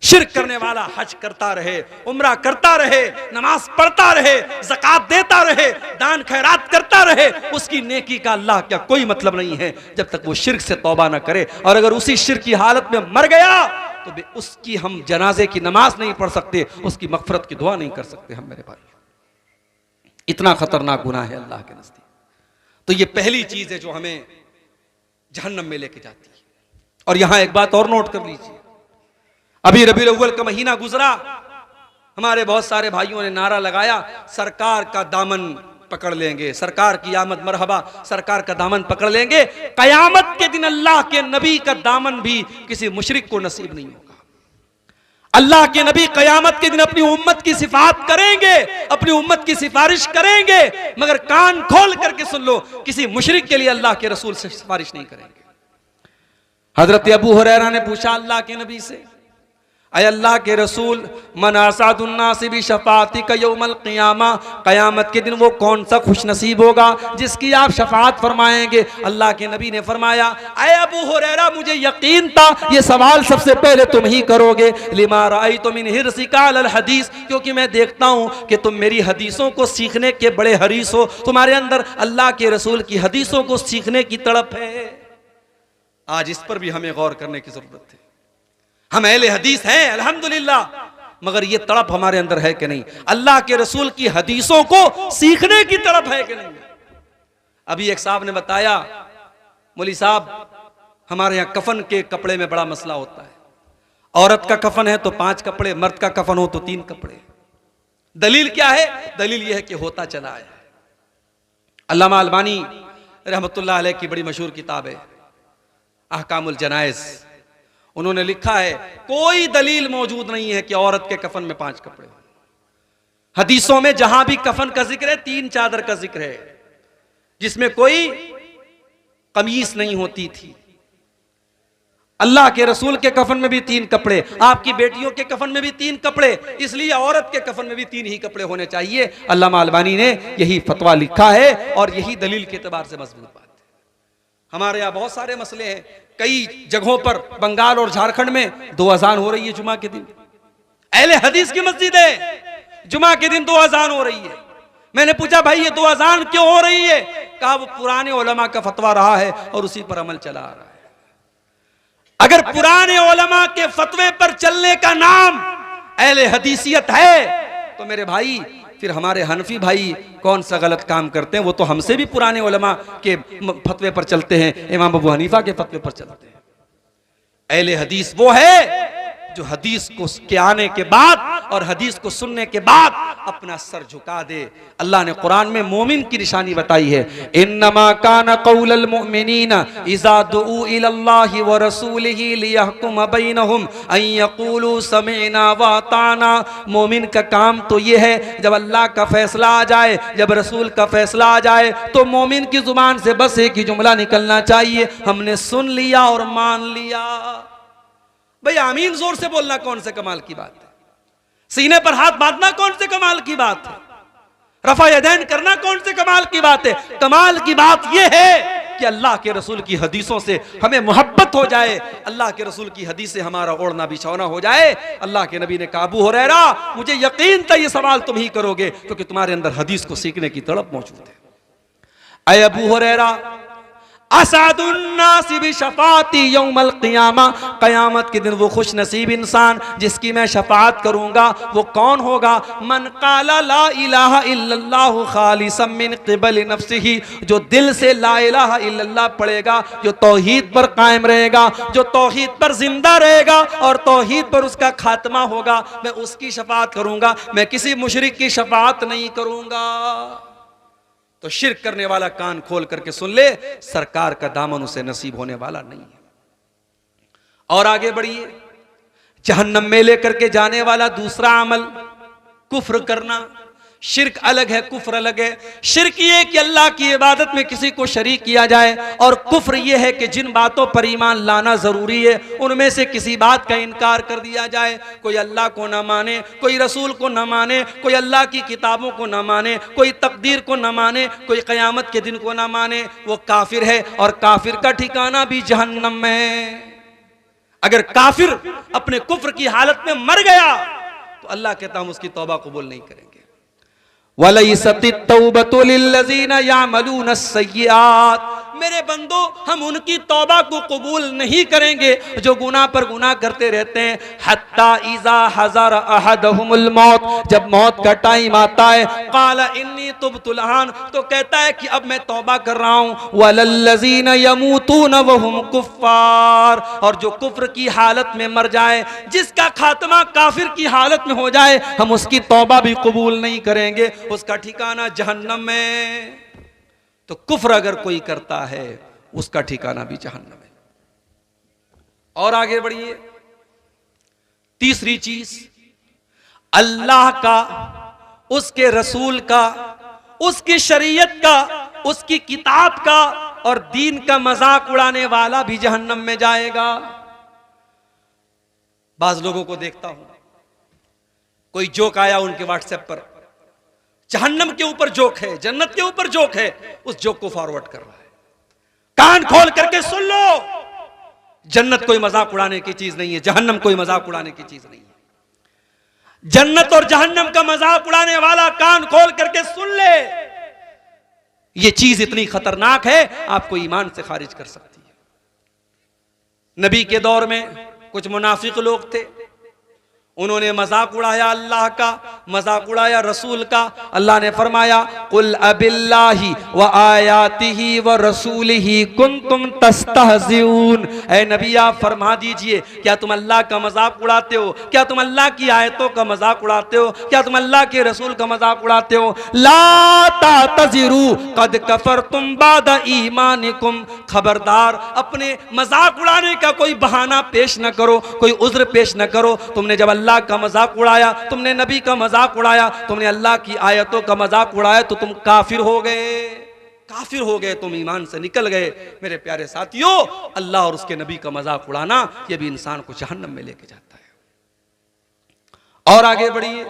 शिर्क करने वाला हज करता रहे, उम्रा करता रहे, नमाज पढ़ता रहे, ज़कात देता रहे, दान खैरात करता रहे, उसकी नेकी का अल्लाह क्या कोई मतलब नहीं है जब तक वो शिर्क से तौबा ना करे। और अगर उसी शिर्क की हालत में मर गया तो उसकी हम जनाजे की नमाज नहीं पढ़ सकते, उसकी मगफरत की दुआ नहीं कर सकते हम मेरे भाई। इतना खतरनाक गुनाह है अल्लाह के नजदीक। तो ये पहली चीज है जो हमें जहन्नम में लेके जाती है। और यहां एक बात और नोट कर लीजिए, अभी रबीउल अव्वल का महीना गुजरा, हमारे बहुत सारे भाइयों ने नारा लगाया सरकार का दामन पकड़ लेंगे, सरकार की आमद मरहबा, सरकार का दामन पकड़ लेंगे। कयामत के दिन अल्लाह के नबी का दामन भी किसी मुशरिक को नसीब नहीं होगा। अल्लाह के नबी कयामत के दिन अपनी उम्मत की सिफात करेंगे, अपनी उम्मत की सिफारिश करेंगे, मगर कान खोल करके सुन लो, किसी मुशरिक के लिए अल्लाह के रसूल से सिफारिश नहीं करेंगे। हजरत अबू हुरैरा ने पूछा अल्लाह के नबी से, अय अल्लाह के रसूल, मन असादुन्नास बि शफाअतिक यौमल क़ियामा, क़यामत के दिन वो कौन सा खुश नसीब होगा जिसकी आप शफाअत फरमाएंगे। अल्लाह के नबी ने फरमाया, अय अबू हुरैरा, मुझे यकीन था ये सवाल सबसे पहले तुम ही करोगे। लिमा रअयतु मिन हिर्सिका अलल हदीस, क्योंकि मैं देखता हूँ कि तुम मेरी हदीसों को सीखने के बड़े हरीस हो, तुम्हारे अंदर अल्लाह के रसूल की हदीसों को सीखने की तड़प है। आज इस पर भी हमें गौर करने की जरूरत है। हम अहले हदीस हैं अल्हम्दुलिल्लाह, मगर ये तड़प हमारे अंदर है कि नहीं? अल्लाह के रसूल की हदीसों को सीखने की तड़प है कि नहीं? अभी एक साहब ने बताया, मौली साहब, हमारे यहां कफन के कपड़े में बड़ा मसला होता है। औरत का कफन है तो 5 कपड़े, मर्द का कफन हो तो 3 कपड़े। दलील क्या है? दलील यह है कि होता चला है। अल्लामा अलबानी रहमतुल्लाह अलैह की बड़ी मशहूर किताब है अहकामुल जनाइज, उन्होंने लिखा है कोई दलील मौजूद नहीं है कि औरत के कफन में 5 कपड़े। हदीसों में जहां भी कफन का जिक्र है 3 चादर का जिक्र है, जिसमें कोई कमीज नहीं होती थी। अल्लाह के रसूल के कफन में भी 3 कपड़े, आपकी बेटियों के कफन में भी 3 कपड़े, इसलिए औरत के कफन में भी 3 ही कपड़े होने चाहिए। अल्लामा अलबानी ने यही फतवा लिखा है और यही दलील के एतबार से मजबूत बात है। हमारे यहाँ बहुत सारे मसले हैं, कई जगहों पर बंगाल और झारखंड में 2 अजान हो रही है जुमा के दिन। अहले हदीस की मस्जिद है, जुमा के दिन 2 अजान हो रही है। मैंने पूछा भाई ये 2 अजान क्यों हो रही है? कहा वो पुराने उलमा का फतवा रहा है और उसी पर अमल चला आ रहा है। अगर पुराने उलमा के फतवे पर चलने का नाम अहले हदीसियत है तो मेरे भाई फिर हमारे हनफी भाई कौन सा गलत काम करते हैं? वो तो हमसे भी पुराने उलमा के फतवे पर चलते हैं, इमाम अबू हनीफा के फतवे पर चलते हैं। अहले हदीस वो है जो हदीस को के आने के बाद और हदीस को सुनने के बाद अपना सर झुका दे। अल्लाह ने कुरान में मोमिन की निशानी बताई है, इन्नमा काना कौलल मुमिनीना इज़ा दुऊ इलल्लाहि व रसूलिही लियहकुम बैनहुम अन यक़ूलू समिअना व अताना। मोमिन का काम तो ये है जब अल्लाह का फैसला आ जाए, जब रसूल का फैसला आ जाए, तो मोमिन की जुबान से बस एक ही जुमला निकलना चाहिए, हमने सुन लिया और मान लिया। भाई आमीन जोर से बोलना कौन से कमाल की बात है? सीने पर हाथ बांधना कौन से कमाल की बात है? रफा यदैन करना कौन से कमाल की बात है? कमाल की बात यह है कि अल्लाह के रसूल की हदीसों से हमें मोहब्बत हो जाए, अल्लाह के रसूल की हदीस से हमारा ओढ़ना बिछौना हो जाए। अल्लाह के नबी ने कहा, अबू हुरैरा, मुझे यकीन था ये सवाल तुम ही करोगे क्योंकि तुम्हारे अंदर हदीस को सीखने की तड़प मौजूद है। अय अबू हुरैरा, असादुन्नास बि शफाअती यौमल क़ियामा, क़यामत के दिन वो खुश नसीब इंसान जिसकी मैं शफाअत करूंगा वो कौन होगा? मन क़ाला ला इलाहा इल्लल्लाहु ख़ालिसन मिन क़िबल नफ्सिही, जो दिल से ला इलाहा इल्लल्लाह पढ़ेगा, जो तौहीद पर कायम रहेगा, जो तौहीद पर जिंदा रहेगा और तौहीद पर उसका खात्मा होगा, मैं उसकी शफाअत करूंगा, मैं किसी मुशरिक की शफाअत नहीं करूंगा। तो शिर्क करने वाला कान खोल करके सुन ले, सरकार का दामन उसे नसीब होने वाला नहीं है। और आगे बढ़िए, जहन्नम में लेकर के जाने वाला दूसरा अमल कुफ्र करना। शिर्क अलग है, कुफ्र अलग है। शिर्क ये कि अल्लाह की इबादत में किसी को शरीक किया जाए, और कुफ्र ये है कि जिन बातों पर ईमान लाना जरूरी है उनमें से किसी बात का इनकार कर दिया जाए। कोई अल्लाह को न माने, कोई रसूल को न माने, कोई अल्लाह की किताबों को न माने, कोई तकदीर को न माने, कोई क़यामत के दिन को न माने, वो काफिर है और काफिर का ठिकाना भी जहन्नम में। अगर काफिर अपने कुफ्र की हालत में मर गया तो अल्लाह कहता हम उसकी तौबा कबूल नहीं करेंगे। वलैसतित तौबतु लिल्लज़ीना यामलून अस्सय्यात, मेरे बंदो हम उनकी तौबा को कबूल नहीं करेंगे जो गुनाह पर गुनाह करते रहते हैं। हत्ता इज़ा हज़र अहदहुमुल मौत, जब मौत का टाइम आता है, क़ाला इन्नी तुब्तुल आन, तो कहता है कि अब मैं तौबा कर रहा हूँ। वलल्लज़ीना यमूतून वहुम कुफ़्फ़ार, और जो कुफ्र की हालत में मर जाए, जिसका खात्मा काफिर की हालत में हो जाए, हम उसकी तौबा भी कबूल नहीं करेंगे, उसका ठिकाना जहन्नम में। तो कुफ्र अगर कोई करता है उसका ठिकाना भी जहन्नम है। और आगे बढ़िए, तीसरी चीज, अल्लाह का, उसके रसूल का, उसकी शरीयत का, उसकी किताब का और दीन का मजाक उड़ाने वाला भी जहन्नम में जाएगा। बाज लोगों को देखता हूं, कोई जोक आया उनके व्हाट्सएप पर, जहन्नम के ऊपर जोक है, जन्नत के ऊपर जोक है, उस जोक को फॉरवर्ड कर रहा है। कान खोल करके सुन लो, जन्नत कोई मजाक उड़ाने की चीज नहीं है, जहन्नम कोई मजाक उड़ाने की चीज नहीं है। जन्नत और जहन्नम का मजाक उड़ाने वाला कान खोल करके सुन ले, यह चीज इतनी खतरनाक है, आपको ईमान से खारिज कर सकती है। नबी के दौर में कुछ मुनाफिक लोग थे, उन्होंने मजाक उड़ाया अल्लाह का, मजाक उड़ाया रसूल का। अल्लाह ने फरमाया, कुल अबिल्लाहि व आयातिही व रसूलिही कुंतुम तस्तहज़िऊन, ऐ नबी आप फरमा दीजिए, क्या तुम अल्लाह का मजाक उड़ाते हो? क्या तुम अल्लाह की आयतों का मजाक उड़ाते हो? क्या तुम अल्लाह के रसूल का मजाक उड़ाते हो? ला तातज़िरू कद कफरतुम बाद ईमानिकुम, खबरदार अपने मजाक उड़ाने का कोई बहाना पेश न करो, कोई उज्र पेश न करो। तुमने जब अल्लाह का मजाक उड़ाया, तुमने नबी का मजाक उड़ाया, तुमने अल्लाह की आयतों का मजाक उड़ाया, तो तुम काफिर हो गए, काफिर हो गए, तुम ईमान से निकल गए। मेरे प्यारे साथियों, अल्लाह और उसके नबी का मजाक उड़ाना यह भी इंसान को जहन्नम में लेके जाता है। और आगे बढ़िए,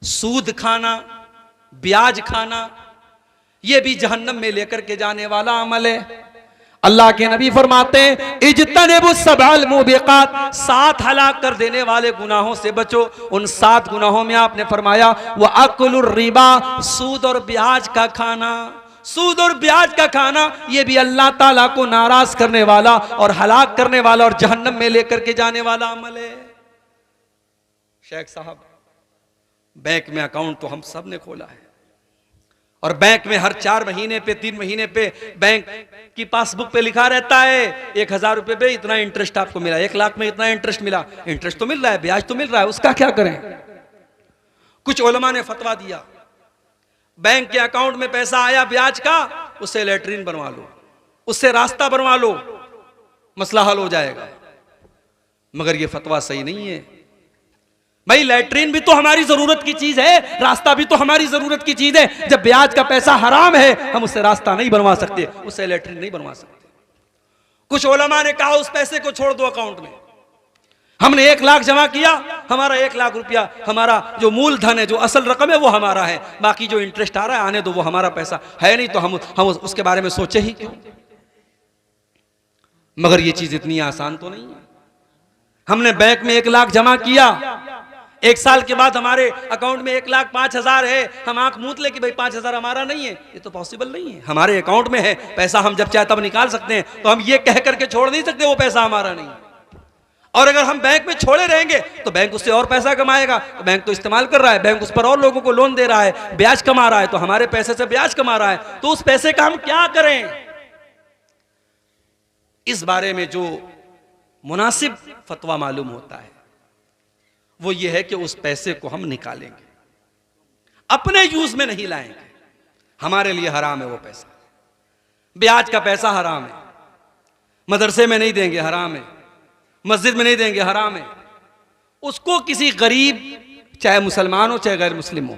सूद खाना, ब्याज खाना, यह भी जहन्नम में लेकर के जाने वाला अमल है। अल्लाह के नबी फरमाते हैं, इज्तनिबु सबअल मुबिकात, 7 हलाक कर देने वाले गुनाहों से बचो। उन 7 गुनाहों में आपने फरमाया, व अकुलुर रिबा, सूद और ब्याज का खाना। सूद और ब्याज का खाना यह भी अल्लाह ताला को नाराज करने वाला और हलाक करने वाला और जहन्नम में लेकर के जाने वाला अमल है। शेख साहब, बैंक में अकाउंट तो हम सब ने खोला है, और बैंक में हर 4 महीने पे 3 महीने पे बैंक की पासबुक पे लिखा रहता है 1000 रुपए पे इतना इंटरेस्ट आपको मिला, 1 लाख में इतना इंटरेस्ट मिला। इंटरेस्ट तो मिल रहा है, ब्याज तो मिल रहा है, उसका क्या करें? कुछ उलमा ने फतवा दिया, बैंक के अकाउंट में पैसा आया ब्याज का, उससे लैट्रीन बनवा लो, उससे रास्ता बनवा लो, मसला हल हो जाएगा। मगर यह फतवा सही नहीं है। भाई लैट्रीन भी तो हमारी जरूरत की चीज है, रास्ता भी तो हमारी जरूरत की चीज है। जब ब्याज का पैसा हराम है, हम उससे रास्ता नहीं बनवा सकते, उससे लैट्रीन नहीं बनवा सकते। कुछ उलमा ने कहा उस पैसे को छोड़ दो अकाउंट में, हमने 1 लाख जमा किया, हमारा 1 लाख रुपया, हमारा जो मूलधन है, जो असल रकम है वो हमारा है, बाकी जो इंटरेस्ट आ रहा है आने दो, वो हमारा पैसा है नहीं, तो हम उसके बारे में सोचे ही क्यों? मगर ये चीज इतनी आसान तो नहीं है। हमने बैंक में 1 लाख जमा किया, 1 साल के बाद हमारे अकाउंट में 1,05,000 है, हम आंख मूंद ले कि भाई 5,000 हमारा नहीं है, ये तो पॉसिबल नहीं है। हमारे अकाउंट में है पैसा, हम जब चाहे तब निकाल सकते हैं, तो हम ये कह करके छोड़ नहीं सकते वो पैसा हमारा नहीं है। और अगर हम बैंक में छोड़े रहेंगे तो बैंक उससे और पैसा कमाएगा, तो बैंक तो इस्तेमाल कर रहा है, बैंक उस पर और लोगों को लोन दे रहा है, ब्याज कमा रहा है, तो हमारे पैसे से ब्याज कमा रहा है, तो उस पैसे का हम क्या करें? इस बारे में जो मुनासिब फतवा मालूम होता है वो ये है कि उस पैसे को हम निकालेंगे, अपने यूज में नहीं लाएंगे। हमारे लिए हराम है वो पैसा, ब्याज का पैसा हराम है, मदरसे में नहीं देंगे हराम है, मस्जिद में नहीं देंगे हराम है। उसको किसी गरीब, चाहे मुसलमान हो चाहे गैर मुस्लिम हो,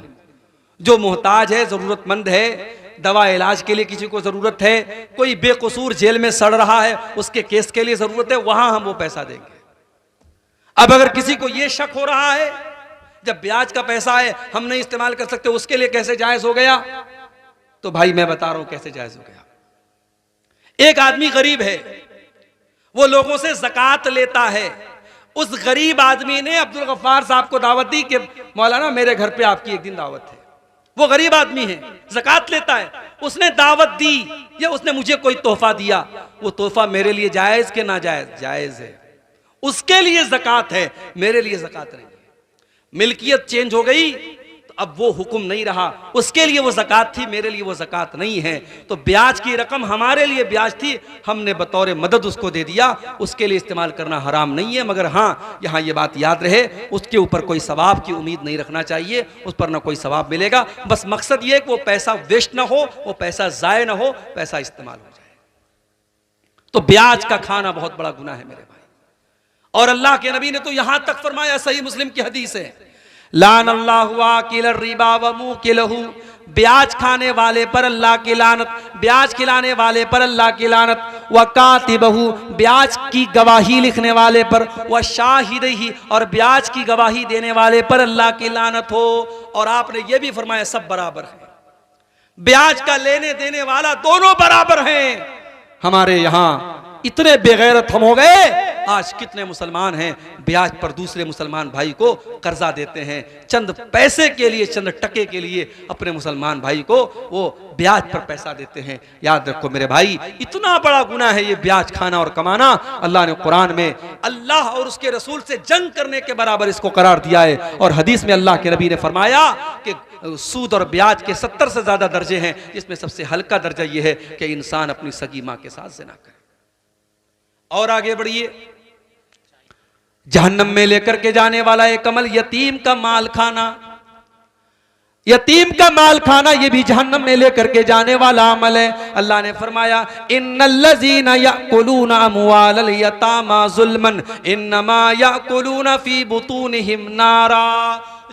जो मोहताज है, जरूरतमंद है, दवा इलाज के लिए किसी को जरूरत है, कोई बेकसूर जेल में सड़ रहा है, उसके केस के लिए जरूरत है, वहां हम वो पैसा देंगे। अब अगर किसी को यह शक हो रहा है जब ब्याज का पैसा है हम नहीं इस्तेमाल कर सकते, उसके लिए कैसे जायज हो गया, तो भाई मैं बता रहा हूं कैसे जायज हो गया। एक आदमी गरीब है, वो लोगों से ज़कात लेता है। उस गरीब आदमी ने अब्दुल गफ्फार साहब को दावत दी कि मौलाना मेरे घर पे आपकी एक दिन दावत है, वो गरीब आदमी है, ज़कात लेता है, उसने दावत दी या उसने मुझे कोई तोहफा दिया, वो तोहफा मेरे लिए जायज के ना जायज? जायज है, उसके लिए ज़कात है, मेरे लिए ज़कात नहीं है। मिल्कियत चेंज हो गई तो अब वो हुक्म नहीं रहा, उसके लिए वो ज़कात थी, मेरे लिए वो ज़कात नहीं है। तो ब्याज की रकम हमारे लिए ब्याज थी, हमने बतौर मदद उसको दे दिया, उसके लिए इस्तेमाल करना हराम नहीं है। मगर हाँ, यहाँ ये बात याद रहे, उसके ऊपर कोई सवाब की उम्मीद नहीं रखना चाहिए, उस पर ना कोई सवाब मिलेगा। बस मकसद ये कि वो पैसा वेस्ट ना हो, वो पैसा ज़ाय ना हो, पैसा इस्तेमाल हो जाए। तो ब्याज का खाना बहुत बड़ा गुनाह है मेरे भाई। और अल्लाह के नबी ने तो यहां तक फरमाया, सही मुस्लिम की हदीस है, लान अल्लाहु आकिल रिबा व मुकिलहु, ब्याज खाने वाले पर अल्लाह की लानत, ब्याज खिलाने वाले पर अल्लाह की लानत, व कातिबहु, ब्याज की गवाही लिखने वाले पर, व शाहिदही, और ब्याज की गवाही देने वाले पर अल्लाह की लानत हो। और आपने ये भी फरमाया सब बराबर है, ब्याज का लेने देने वाला दोनों बराबर हैं। हमारे यहां इतने बेगैरत हम हो गए, आज कितने मुसलमान हैं ब्याज पर दूसरे मुसलमान भाई को कर्जा देते हैं, चंद पैसे के लिए, चंद टके के लिए अपने मुसलमान भाई को वो ब्याज पर पैसा देते हैं। याद रखो मेरे भाई, इतना बड़ा गुनाह है ये ब्याज खाना और कमाना। अल्लाह ने कुरान में अल्लाह और उसके रसूल से जंग करने के बराबर इसको करार दिया है। और हदीस में अल्लाह के नबी ने फरमाया कि सूद और ब्याज के 70 से ज्यादा दर्जे हैं, जिसमें सबसे हल्का दर्जा यह है कि इंसान अपनी सगी मां के साथ ज़िना करे। और आगे बढ़िए, जहन्नम में लेकर के जाने वाला एक अमल यतीम का माल खाना, यतीम का माल खाना ये भी जहन्नम में लेकर के जाने वाला अमल है। अल्लाह ने फरमाया, इन्नल्लज़ीना याकुलूना अमवालल यतामा ज़ुल्मन इन्नमा याकुलूना फी बुतूनिहिम नारा,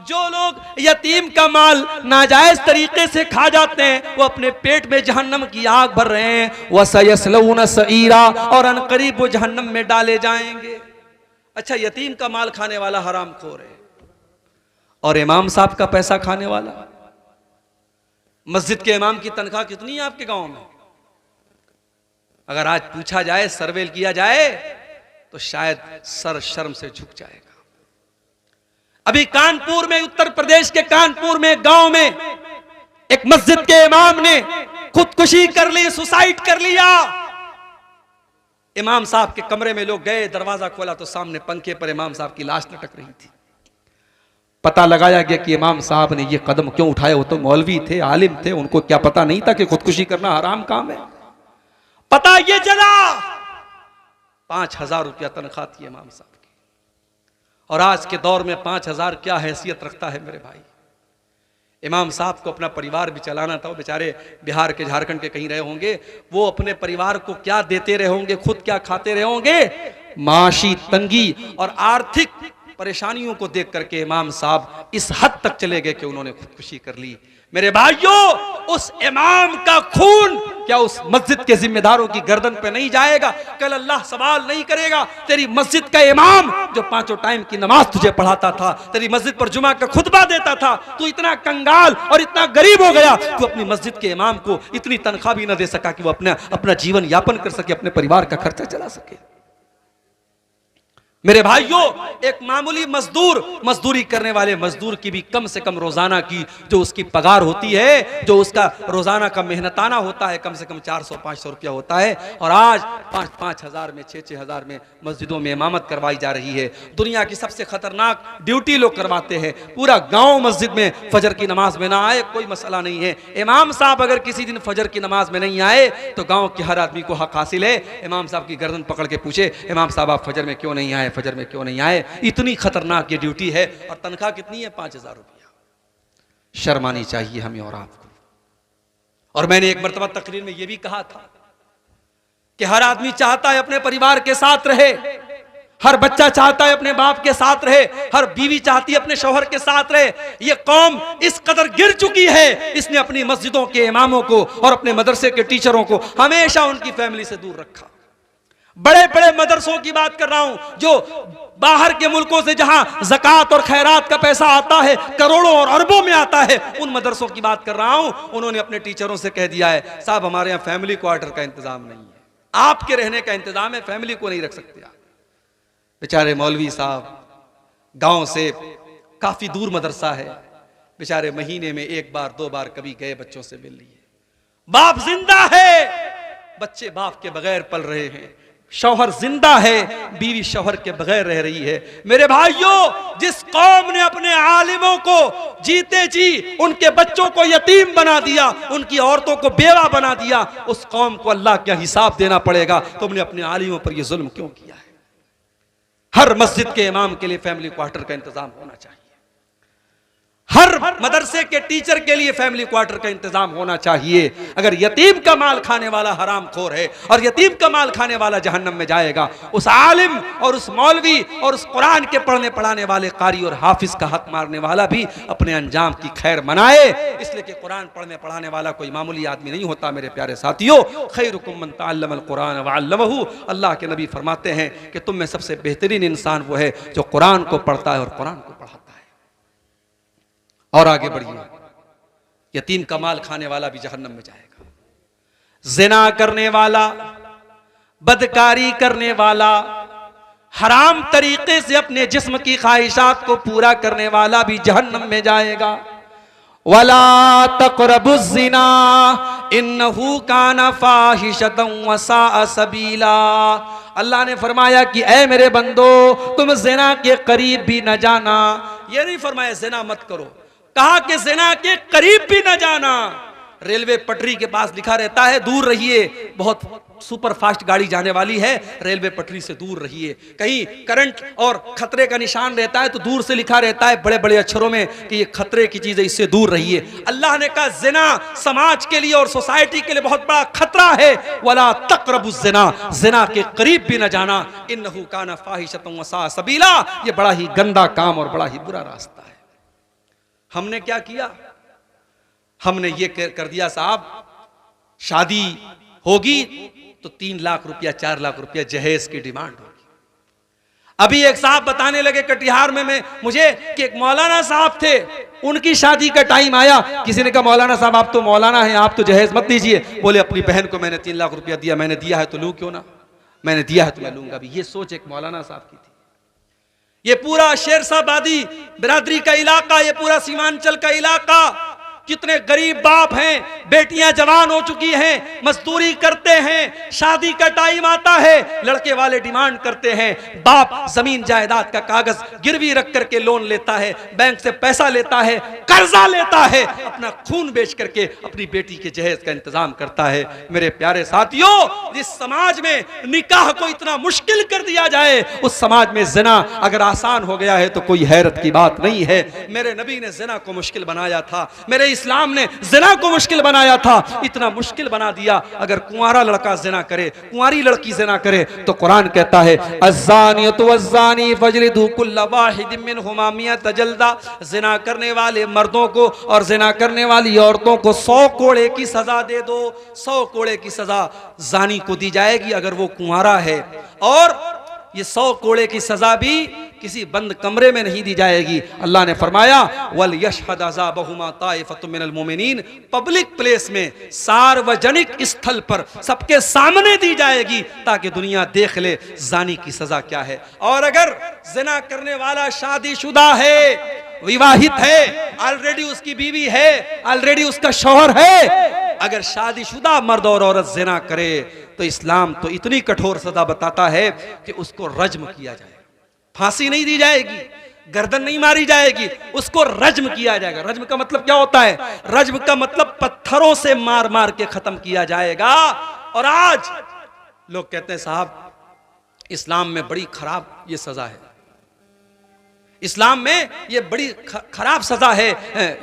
जो लोग यतीम का माल नाजायज तरीके से खा जाते हैं वो अपने पेट में जहन्नम की आग भर रहे हैं। वसयस्लऊना सईरा, और अनकरीब वो जहन्नम में डाले जाएंगे। अच्छा, यतीम का माल खाने वाला हराम खोर है, और इमाम साहब का पैसा खाने वाला। मस्जिद के इमाम की तनख्वाह कितनी है आपके गांव में? अगर आज पूछा जाए, सर्वे किया जाए, तो शायद सर शर्म से झुक जाएगा। अभी कानपुर में, उत्तर प्रदेश के कानपुर में गांव में एक मस्जिद के इमाम ने खुदकुशी कर ली, सुसाइड कर लिया। इमाम साहब के कमरे में लोग गए, दरवाजा खोला तो सामने पंखे पर इमाम साहब की लाश लटक रही थी। पता लगाया गया कि इमाम साहब ने ये कदम क्यों उठाया, वो तो मौलवी थे, आलिम थे, उनको क्या पता नहीं था कि खुदकुशी करना हराम काम है। पता ये चला 5,000 रुपया तनख्वाह थी इमाम साहब की। और आज के दौर में 5,000 क्या हैसियत रखता है मेरे भाई। इमाम साहब को अपना परिवार भी चलाना था, वो बेचारे बिहार के, झारखंड के कहीं रहे होंगे, वो अपने परिवार को क्या देते रहे होंगे, खुद क्या खाते रहे होंगे। माशी तंगी और आर्थिक परेशानियों को देख करके इमाम साहब इस हद तक चले गए कि उन्होंने खुदकुशी कर ली। मेरे भाइयों, उस इमाम का खून क्या उस मस्जिद के जिम्मेदारों की गर्दन पे नहीं जाएगा? कल अल्लाह सवाल नहीं करेगा? तेरी मस्जिद का इमाम जो 5 टाइम की नमाज तुझे पढ़ाता था, तेरी मस्जिद पर जुमा का खुतबा देता था, तू इतना कंगाल और इतना गरीब हो गया, तू अपनी मस्जिद के इमाम को इतनी तनख्वाह भी ना दे सका कि वो अपना जीवन यापन कर सके, अपने परिवार का खर्चा चला सके। मेरे भाइयों, एक मामूली मजदूर, मजदूरी करने वाले मजदूर की भी कम से कम रोजाना की जो उसकी पगार होती है, जो उसका रोजाना का मेहनताना होता है, कम से कम 400-500 रुपया होता है। और आज 5-5 हजार में, 6-6 हजार में मस्जिदों में इमामत करवाई जा रही है। दुनिया की सबसे खतरनाक ड्यूटी लोग करवाते हैं। पूरा गांव मस्जिद में फजर की नमाज में ना आए, कोई मसला नहीं है। इमाम साहब अगर किसी दिन फजर की नमाज में नहीं आए तो गांव के हर आदमी को हक हासिल है इमाम साहब की गर्दन पकड़ के पूछे, इमाम साहब आप फजर में क्यों नहीं आए, फजर में क्यों नहीं आए। इतनी खतरनाक ये ड्यूटी है। और तनख्वाह कितनी है? 5,000 रुपया। शर्म आनी चाहिए हमें और आपको। और मैंने एक मर्तबा तकरीर में यह भी कहा था कि हर आदमी चाहता है अपने परिवार के साथ रहे, हर बच्चा चाहता है अपने बाप के साथ रहे, हर बीवी चाहती है अपने शौहर के साथ रहे। ये कौम इस कदर गिर चुकी है, इसने अपनी मस्जिदों के इमामों को और अपने मदरसे के टीचरों को हमेशा उनकी फैमिली से दूर रखा। बड़े बड़े मदरसों की बात कर रहा हूं, जो बाहर के मुल्कों से जहां ज़कात और खैरात का पैसा आता है, करोड़ों और अरबों में आता है, उन मदरसों की बात कर रहा हूं। उन्होंने अपने टीचरों से कह दिया है, साहब हमारे यहाँ फैमिली क्वार्टर का इंतजाम नहीं है, आपके रहने का इंतजाम है, फैमिली को नहीं रख सकते आप। बेचारे मौलवी साहब, गांव से काफी दूर मदरसा है, बेचारे महीने में 1 बार 2 बार कभी गए बच्चों से मिल लिए। बाप जिंदा है, बच्चे बाप के बगैर पल रहे हैं। शौहर जिंदा है, बीवी शौहर के बगैर रह रही है। मेरे भाइयों, जिस कौम ने अपने आलिमों को जीते जी उनके बच्चों को यतीम बना दिया, उनकी औरतों को बेवा बना दिया, उस कौम को अल्लाह का हिसाब देना पड़ेगा। तुमने अपने आलिमों पर यह जुल्म क्यों किया है? हर मस्जिद के इमाम के लिए फैमिली क्वार्टर का इंतजाम होना चाहिए। हर मदरसे के टीचर के लिए फैमिली क्वार्टर का इंतजाम होना चाहिए। अगर यतीम का माल खाने वाला हरामखोर है और यतीम का माल खाने वाला जहन्नम में जाएगा, उस आलिम और उस मौलवी और उस कुरान के पढ़ने पढ़ाने वाले कारी और हाफिज का हक मारने वाला भी अपने अंजाम की खैर मनाए। इसलिए कि कुरान पढ़ने पढ़ाने वाला कोई मामूली आदमी नहीं होता। मेरे प्यारे साथियों, खैरुकुम मन तअल्लमल कुरान व अल्लमहु, अल्लाह के नबी फरमाते हैं कि तुम में सबसे बेहतरीन इंसान वो है जो कुरान को पढ़ता है और कुरान को पढ़ाता है। और आगे बढ़िए, यतीम का माल खाने वाला भी जहन्नम में जाएगा। जिना करने वाला, बदकारी करने वाला, हराम तरीके से अपने जिस्म की ख्वाहिशात को पूरा करने वाला भी जहन्नम में जाएगा। वला तक़रबुज़ ज़िना इन्नहु काना फ़ाहिशतन व साअ सबीला। अल्लाह ने फरमाया कि ऐ मेरे बंदो, तुम ज़िना के करीब भी न जाना। ये नहीं फरमाया ज़िना मत करो, कहा कि ज़िना के करीब भी न जाना। रेलवे पटरी के पास लिखा रहता है दूर रहिए, बहुत सुपर फास्ट गाड़ी जाने वाली है, रेलवे पटरी से दूर रहिए। कहीं करंट और खतरे का निशान रहता है तो दूर से लिखा रहता है बड़े बड़े अक्षरों में कि ये खतरे की चीज है, इससे दूर रहिए। अल्लाह ने कहा ज़िना समाज के लिए और सोसाइटी के लिए बहुत बड़ा खतरा है। वला तक़रबुज़ ज़िना, ज़िना के करीब भी न जाना। इन्नहु काना फ़ाहिशतन व साअ सबीला, ये बड़ा ही गंदा काम और बड़ा ही बुरा रास्ता है। हमने क्या किया? हमने ये कर दिया साहब, शादी होगी तो 3 लाख रुपया 4 लाख रुपया जहेज की डिमांड होगी। अभी एक साहब बताने लगे कटिहार में मुझे कि एक मौलाना साहब थे, उनकी शादी का टाइम आया, किसी ने कहा मौलाना साहब आप तो मौलाना हैं, आप तो जहेज मत दीजिए। बोले अपनी बहन को मैंने 3 लाख रुपया दिया, मैंने दिया है तो लूं क्यों ना, मैंने दिया है तो मैं लूंगा भी। ये सोच एक मौलाना साहब की थी। ये पूरा शेरशाहबादी बिरादरी का इलाका, ये पूरा सीमांचल का इलाका, कितने गरीब बाप हैं, बेटियां जवान हो चुकी हैं, मजदूरी करते हैं, शादी का टाइम आता है, लड़के वाले डिमांड करते हैं, बाप जमीन जायदाद का कागज गिरवी रख करके लोन लेता है, बैंक से पैसा लेता है, कर्जा लेता है, अपना खून बेच करके अपनी बेटी के जहेज का इंतजाम करता है। मेरे प्यारे साथियों, जिस समाज में निकाह को इतना मुश्किल कर दिया जाए, उस समाज में जिना अगर आसान हो गया है तो कोई हैरत की बात नहीं है। मेरे नबी ने जिना को मुश्किल बनाया था, मेरे इस्लाम ने जिना को मुश्किल बनाया था। इतना मुश्किल बना दिया, अगर कुंवारा लड़का जिना करे, कुंवारी लड़की जिना करे तो कुरान कहता है अज़्ज़ानियतु वज़्ज़ानी फजलिदू कुल्ल वाहिदिन मिनहुमा मिअत जल्दा। जिना करने वाले मर्दों को और जिना करने वाली औरतों को 100 कोड़े की सजा दे दो। 100 कोड़े की सजा जानी को दी जाएगी अगर वो कुंवारा है, और ये 100 कोड़े की सजा भी किसी बंद कमरे में नहीं दी जाएगी। अल्लाह ने फरमाया वल यशहद अज़ाबहुमा ताइफतुम मिनल मोमिनीन, पब्लिक प्लेस में, सार्वजनिक स्थल पर सबके सामने दी जाएगी ताकि दुनिया देख ले जानी की सजा क्या है। और अगर जिना करने वाला शादीशुदा है, विवाहित है, ऑलरेडी उसकी बीवी है, ऑलरेडी उसका शौहर है, अगर शादीशुदा मर्द और औरत जिना करे तो इस्लाम तो इतनी कठोर सजा बताता है कि उसको रज्म किया जाए। फांसी नहीं दी जाएगी, गर्दन नहीं मारी जाएगी, उसको रज्म किया जाएगा। रज्म का मतलब क्या होता है? रज्म का मतलब पत्थरों से मार मार के खत्म किया जाएगा। और आज लोग कहते हैं साहब इस्लाम में बड़ी खराब ये सजा है, इस्लाम में ये बड़ी खराब सजा है,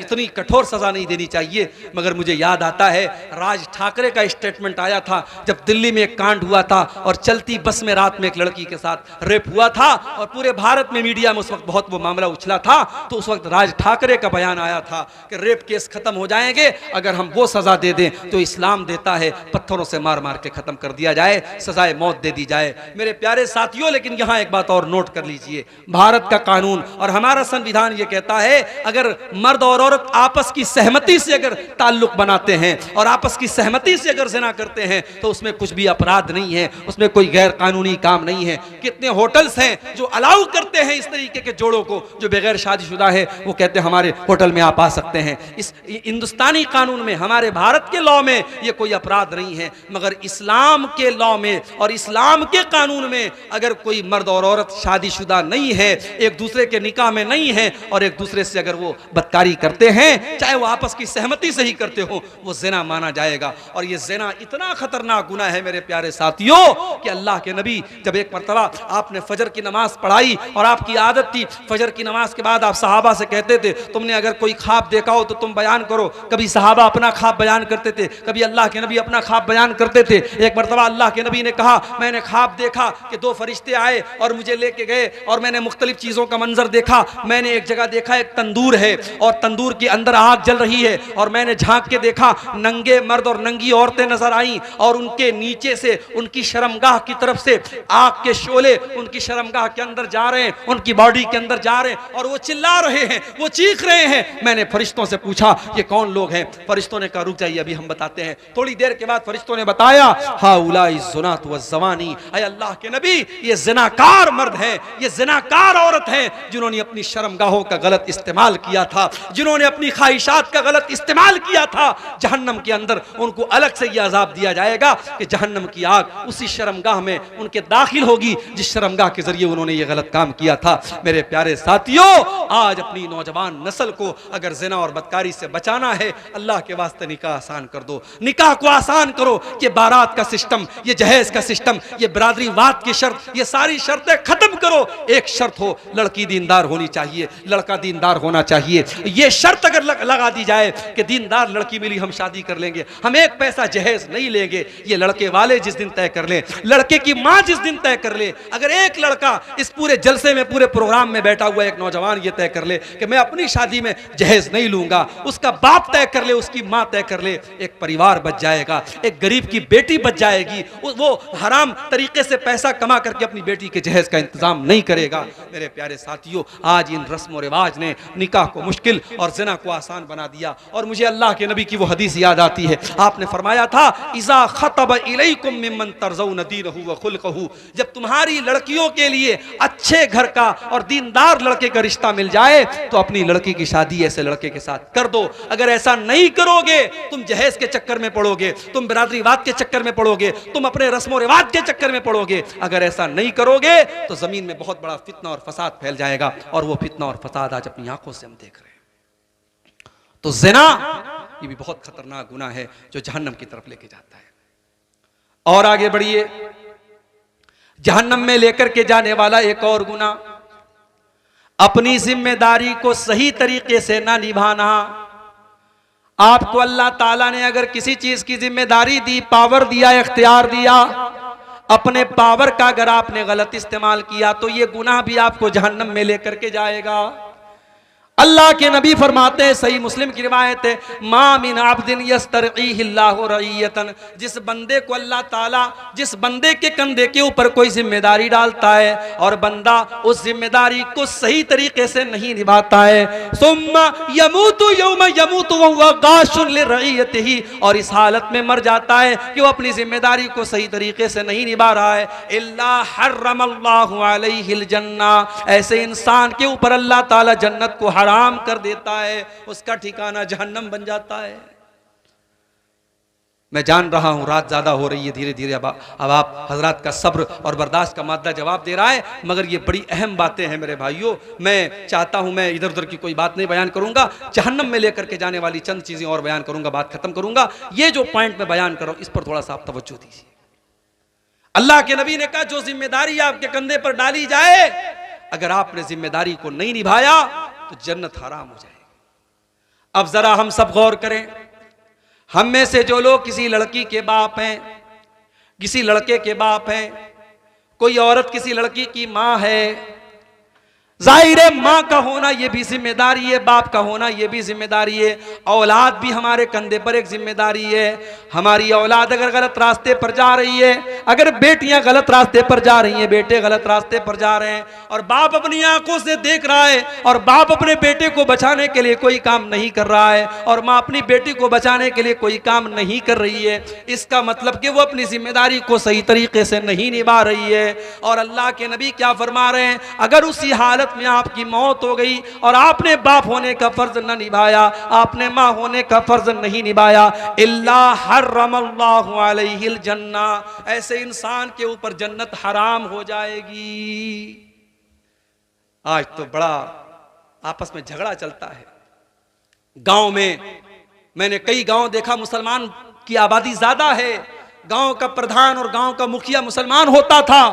इतनी कठोर सजा नहीं देनी चाहिए। मगर मुझे याद आता है राज ठाकरे का स्टेटमेंट आया था जब दिल्ली में एक कांड हुआ था और चलती बस में रात में एक लड़की के साथ रेप हुआ था और पूरे भारत में मीडिया में उस वक्त बहुत वो मामला उछला था। तो उस वक्त राज ठाकरे का बयान आया था कि रेप केस खत्म हो जाएंगे अगर हम वो सजा दे दें तो इस्लाम देता है पत्थरों से मार मार के खत्म कर दिया जाए, सजाए मौत दे दी जाए। मेरे प्यारे साथियों, लेकिन यहाँ एक बात और नोट कर लीजिए, भारत का कानून और हमारा संविधान ये कहता है अगर मर्द और औरत आपस की सहमति से अगर ताल्लुक बनाते हैं और आपस की सहमति से अगर ज़िना करते हैं तो उसमें कुछ भी अपराध नहीं है, उसमें कोई गैर कानूनी काम नहीं है। कितने होटल्स हैं जो अलाउ करते हैं इस तरीके के जोड़ों को जो बगैर शादीशुदा है, वो कहते हैं हमारे होटल में आप आ सकते हैं। इस हिंदुस्तानी कानून में, हमारे भारत के लॉ में ये कोई अपराध नहीं है, मगर इस्लाम के लॉ में और इस्लाम के कानून में अगर कोई मर्द और औरत शादीशुदा नहीं है, एक दूसरे के निकाह में नहीं है और एक दूसरे से अगर वो बदकारी करते हैं, चाहे वो आपस की सहमति से ही करते हो, वो ज़िना माना जाएगा। और ये ज़िना इतना खतरनाक गुनाह है मेरे प्यारे साथियों कि अल्लाह के नबी जब एक मर्तबा आपने फजर की नमाज पढ़ाई और आपकी आदत थी फजर की नमाज के बाद आप सहाबा से कहते थे तुमने अगर कोई ख्वाब देखा हो तो तुम बयान करो। कभी सहाबा अपना ख्वाब बयान करते थे, कभी अल्लाह के नबी अपना ख्वाब बयान करते थे। एक मर्तबा अल्लाह के नबी ने कहा मैंने ख्वाब देखा कि दो फरिश्ते आए और मुझे लेके गए और मैंने मुख्तलिफ चीज़ों का मंजर देखा। मैंने एक जगह देखा एक तंदूर है और तंदूर के अंदर आग जल रही है और मैंने झांक के देखा नंगे मर्द और नंगी औरतें नजर आई और उनके नीचे से उनकी शर्मगाह की तरफ से आग के शोले उनकी शर्मगाह के अंदर जा रहे हैं, उनकी बॉडी के अंदर जा रहे हैं और वो चिल्ला रहे हैं, वो चीख रहे हैं। मैंने फरिश्तों से पूछा ये कौन लोग हैं? फरिश्तों ने कहा रुक जाइए अभी हम बताते हैं। थोड़ी देर के बाद फरिश्तों ने बताया हाउलाई ज़ुनात व ज़वानी, ऐ अल्लाह के नबी ये ज़िनाकार मर्द हैं, ये ज़िनाकार औरत हैं जिन्होंने अपनी शर्मगाहों का गलत इस्तेमाल किया था, जिन्होंने अपनी ख्वाहिशात का गलत इस्तेमाल किया था। जहन्नम के अंदर उनको अलग से यह अजाब दिया जाएगा कि जहन्नम की आग उसी शर्मगाह में उनके दाखिल होगी जिस शर्मगाह के जरिए उन्होंने ये गलत काम किया था। मेरे प्यारे साथियों, आज अपनी नौजवान नस्ल को अगर ज़िना और बदकारी से बचाना है, अल्लाह के वास्ते निकाह आसान कर दो, निकाह को आसान करो। ये बारात का सिस्टम, ये जहेज का सिस्टम, ये बिरादरीवाद की शर्त, ये सारी शर्तें खत्म करो। एक शर्त हो, लड़की दीनदार होनी चाहिए, लड़का दीनदार होना चाहिए। ये शर्त अगर लगा दी जाए कि दीनदार लड़की मिली हम शादी कर लेंगे, हम एक पैसा जहेज नहीं लेंगे, ये लड़के वाले जिस दिन तय कर लें, लड़के की माँ जिस दिन तय कर ले, अगर एक लड़का इस पूरे जलसे में, पूरे प्रोग्राम में बैठा हुआ एक नौजवान ये तय कर ले कि मैं अपनी शादी में जहेज नहीं लूंगा, उसका बाप तय कर ले, उसकी माँ तय कर ले, एक परिवार बच जाएगा, एक गरीब की बेटी बच जाएगी। वो हराम तरीके से पैसा कमा करके अपनी बेटी के जहेज का इंतजाम नहीं करेगा। मेरे प्यारे साथियों, आज इन रस्म और रिवाज ने निकाह को मुश्किल और ज़िना को आसान बना दिया। और मुझे अल्लाह के नबी की वो हदीस याद आती है, आपने फरमाया था इज़ा खतब इलैकुम मिम्मन तरज़ौन दीनहु व खुल्क़हु, जब तुम्हारी लड़कियों के लिए अच्छे घर का और दीनदार लड़के का रिश्ता मिल जाए तो अपनी लड़की की शादी ऐसे लड़के के साथ कर दो। अगर ऐसा नहीं करोगे, तुम जहेज के चक्कर में पड़ोगे, तुम बिरादरीवाद के चक्कर में पड़ोगे, तुम अपने रस्म रिवाज के चक्कर में पड़ोगे। अगर ऐसा नहीं करोगे तो जमीन में बहुत बड़ा फितना और फसाद फैल जाएगा, और वो फितना और फसाद आज अपनी आंखों से हम देख रहे हैं। तो ज़िना ये भी बहुत खतरनाक गुनाह है जो जहन्नम की तरफ लेके जाता है। और आगे बढ़िए, जहन्नम में लेकर के जाने वाला एक और गुनाह, अपनी जिम्मेदारी को सही तरीके से ना निभाना। आपको अल्लाह ताला ने अगर किसी चीज की जिम्मेदारी दी, पावर दिया, इख्तियार दिया, अपने पावर का अगर आपने गलत इस्तेमाल किया तो ये गुनाह भी आपको जहन्नम में लेकर के जाएगा। अल्लाह के नबी फरमाते हैं, सही मुस्लिम की रिवायत है, मा मिन अब्दिन यस्तरईहिल्लाहु रईयतन, जिस बंदे को अल्लाह ताला, जिस बंदे के कंधे के ऊपर कोई जिम्मेदारी डालता है और बंदा उस जिम्मेदारी को सही तरीके से नहीं निभाता है, सुम्मा यमूतु यौमा यमूतु व हुवा गाशुन लिरईयतिही, और इस हालत में मर जाता है कि वो अपनी जिम्मेदारी को सही तरीके से नहीं निभा रहा है, इल्ला हर्रमल्लाहु अलैहिल जन्ना, ऐसे इंसान के ऊपर अल्लाह ताला जन्नत को हराम कर देता है, उसका ठिकाना जहन्नम बन जाता है। मैं जान रहा हूं रात ज्यादा हो रही है, धीरे धीरे अब आप हजरात का सब्र और बर्दाश्त का मादा जवाब दे रहा है, मगर ये बड़ी अहम बातें हैं मेरे भाइयों। मैं चाहता हूं, मैं इधर उधर की कोई बात नहीं बयान करूंगा, जहन्नम में लेकर के जाने वाली चंद चीजें और बयान करूंगा, बात खत्म करूंगा। ये जो पॉइंट मैं बयान कर रहा हूं इस पर थोड़ा सा आप तवज्जो दीजिए। अल्लाह के नबी ने कहा जो जिम्मेदारी आपके कंधे पर डाली जाए, अगर आपने जिम्मेदारी को नहीं निभाया तो जन्नत हराम हो जाएगी। अब जरा हम सब गौर करें, हम में से जो लोग किसी लड़की के बाप हैं, किसी लड़के के बाप हैं, कोई औरत किसी लड़की की माँ है, जाहिर है माँ का होना ये भी जिम्मेदारी है, बाप का होना ये भी जिम्मेदारी है, औलाद भी हमारे कंधे पर एक जिम्मेदारी है। हमारी औलाद अगर गलत रास्ते पर जा रही है, अगर बेटियां गलत रास्ते पर जा रही हैं, बेटे गलत रास्ते पर जा रहे हैं और बाप अपनी आंखों से देख रहा है और बाप अपने बेटे को बचाने के लिए कोई काम नहीं कर रहा है और माँ अपनी बेटी को बचाने के लिए कोई काम नहीं कर रही है, इसका मतलब कि वो अपनी जिम्मेदारी को सही तरीके से नहीं निभा रही है। और अल्लाह के नबी क्या फरमा रहे हैं, अगर उसी हालत में आपकी मौत हो गई और आपने बाप होने का फर्ज न निभाया, आपने मां होने का फर्ज नहीं निभाया, इल्ला हर्रमल्लाहु अलैहिल जन्ना, ऐसे इंसान के ऊपर जन्नत हराम हो जाएगी। आज तो बड़ा आपस में झगड़ा चलता है गांव में। मैंने कई गांव देखा मुसलमान की आबादी ज्यादा है, गांव का प्रधान और गांव का मुखिया मुसलमान होता था,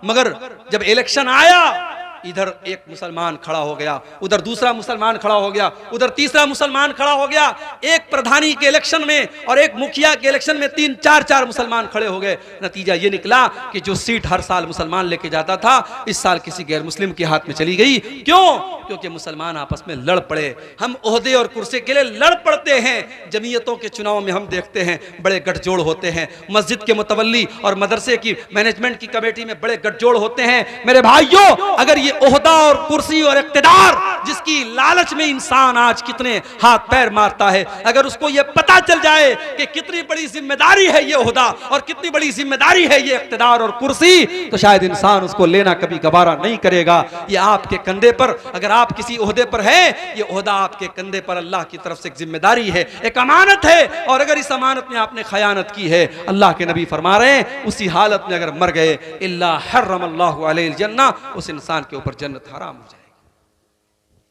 मगर जब इलेक्शन आया इधर एक मुसलमान खड़ा हो गया, उधर दूसरा मुसलमान खड़ा हो गया, उधर तीसरा मुसलमान खड़ा हो गया। एक प्रधानी के इलेक्शन में और एक मुखिया के इलेक्शन में 3-4 मुसलमान खड़े हो गए। नतीजा ये निकला कि जो सीट हर साल मुसलमान लेके जाता था, इस साल किसी गैर मुस्लिम के हाथ में चली गई। क्यों? क्योंकि मुसलमान आपस में लड़ पड़े। हम ओहदे और कुर्सी के लिए लड़ पड़ते हैं। जमीयतों के चुनाव में हम देखते हैं बड़े गठजोड़ होते हैं, मस्जिद के मुतवल्ली और मदरसे की मैनेजमेंट की कमेटी में बड़े गठजोड़ होते हैं। मेरे भाइयों, अगर ये ओहदा और कुर्सी और इख्तिदार जिसकी लालच में इंसान आज कितने हाथ पैर मारता है, अगर उसको ये पता चल जाए कि कितनी बड़ी जिम्मेदारी है ये ओहदा और कितनी बड़ी जिम्मेदारी है ये इख्तिदार और कुर्सी, तो शायद इंसान उसको लेना कभी गवारा नहीं करेगा। ये आपके कंधे पर, अगर आप किसी ओहदे पर हैं, ये ओहदा आपके कंधे पर अल्लाह की तरफ से एक जिम्मेदारी है, एक अमानत है। और अगर इस अमानत में आपने खयानत की है, अल्लाह के नबी फरमा रहे हैं उसी हालत में अगर मर गए, इल्ला हर्रमल्लाहु अलैहिल जन्ना, उस इंसान के ऊपर जन्नत हराम हो जाएगी।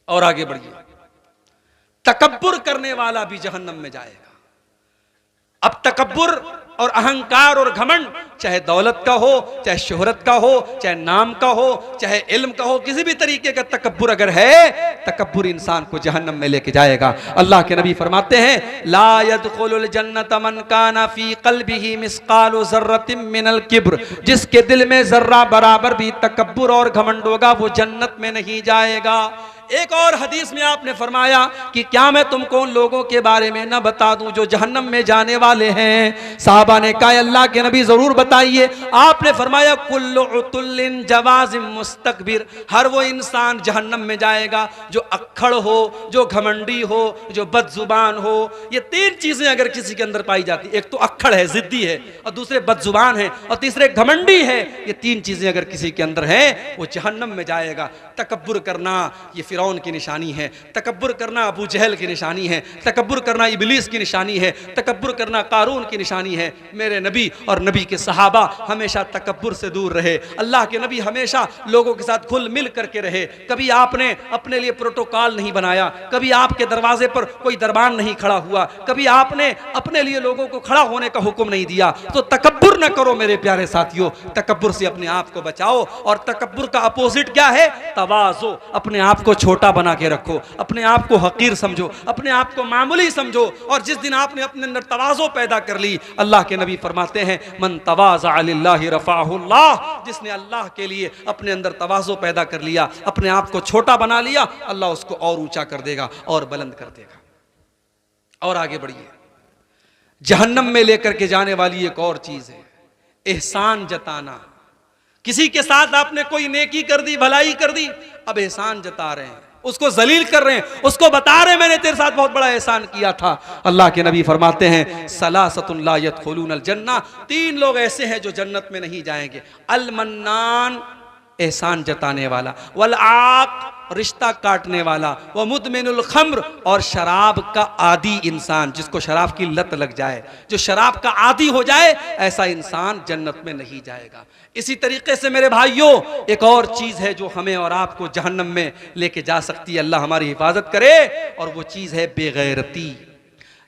और आगे बढ़िए, तकब्बुर करने वाला भी जहन्नम में जाएगा। अब तकब्बुर और अहंकार और घमंड, चाहे दौलत का हो, चाहे शोहरत का हो, चाहे नाम का हो, चाहे इल्म का हो, किसी भी तरीके का तकब्बुर अगर है, तकब्बुर इंसान को जहन्नम में लेके जाएगा। अल्लाह के नबी फरमाते हैं, ला यदखुलुल जन्नत मन काना फी क़ल्बिही मिस्क़ालु ज़र्रतिन मिनल किब्र, जिसके दिल में जर्रा बराबर भी तकब्बुर और घमंड होगा, वो जन्नत में नहीं जाएगा। एक और हदीस में आपने फरमाया कि क्या मैं तुमको उन लोगों के बारे में न बता दूं जो जहन्नम में जाने वाले हैं? साहबा ने कहा, अल्लाह के नबी जरूर बताइए। आपने फरमाया, कुल्लु उतुल्लिन जवाजिम मुस्तकबिर, हर वो इंसान जहन्नम में जाएगा जो अक्खड़ हो, जो घमंडी हो, जो बदजुबान हो। ये 3 चीजें अगर किसी के अंदर पाई जाती, एक तो अक्खड़ है, जिद्दी है, और दूसरे बदजुबान है, और तीसरे घमंडी है, ये 3 चीजें अगर किसी के अंदर है, वो जहन्नम में जाएगा। तकब्बुर करना ये फिरौन की निशानी है, तकब्बुर करना अबू जहल की निशानी है, तकब्बुर करना इब्लीस की निशानी है, तकब्बुर करना कारून की निशानी है। मेरे नबी और नबी के सहाबा हमेशा तकब्बुर से दूर रहे। अल्लाह के नबी हमेशा लोगों के साथ घुल मिल करके रहे। कभी आपने अपने लिए प्रोटोकॉल नहीं बनाया, कभी आपके दरवाजे पर कोई दरबान नहीं खड़ा हुआ, कभी आपने अपने लिए लोगों को खड़ा होने का हुक्म नहीं दिया। तो तकब्बुर न करो मेरे प्यारे साथियों, तकब्बुर से अपने आप को बचाओ। और तकब्बुर का अपोजिट क्या है? तवाज़ु। अपने आप को छोटा बना के रखो, अपने आप को हकीर समझो, अपने आप को मामूली समझो। और जिस दिन आपने अपने अंदर तवाज़ो पैदा कर ली, अल्लाह के नबी फरमाते हैं, मन तवाज़ा लिल्लाहि रफ़अहुल्लाह, जिसने अल्लाह के लिए अपने अंदर तवाज़ो पैदा कर लिया, अपने आप को छोटा बना लिया, अल्लाह उसको और ऊंचा कर देगा और बुलंद कर देगा। और आगे बढ़िए, जहन्नम में लेकर के जाने वाली एक और चीज है एहसान जताना। किसी के साथ आपने कोई नेकी कर दी, भलाई कर दी, अब एहसान जता रहे हैं, उसको जलील कर रहे हैं, उसको बता रहे हैं मैंने तेरे साथ बहुत बड़ा एहसान किया था। अल्लाह के नबी फरमाते हैं, सलासतुन ला यदखुलूनल जन्नह, 3 लोग ऐसे हैं जो जन्नत में नहीं जाएंगे। अल मन्नान, एहसान जताने वाला, वल आक, रिश्ता काटने वाला, व मुदमिनुल खम्र, और शराब का आदी इंसान, जिसको शराब की लत लग जाए, जो शराब का आदी हो जाए, ऐसा इंसान जन्नत में नहीं जाएगा। इसी तरीके से मेरे भाइयों, एक और चीज है जो हमें और आपको जहन्नम में लेके जा सकती है, अल्लाह हमारी हिफाजत करे, और वो चीज है बेगैरती।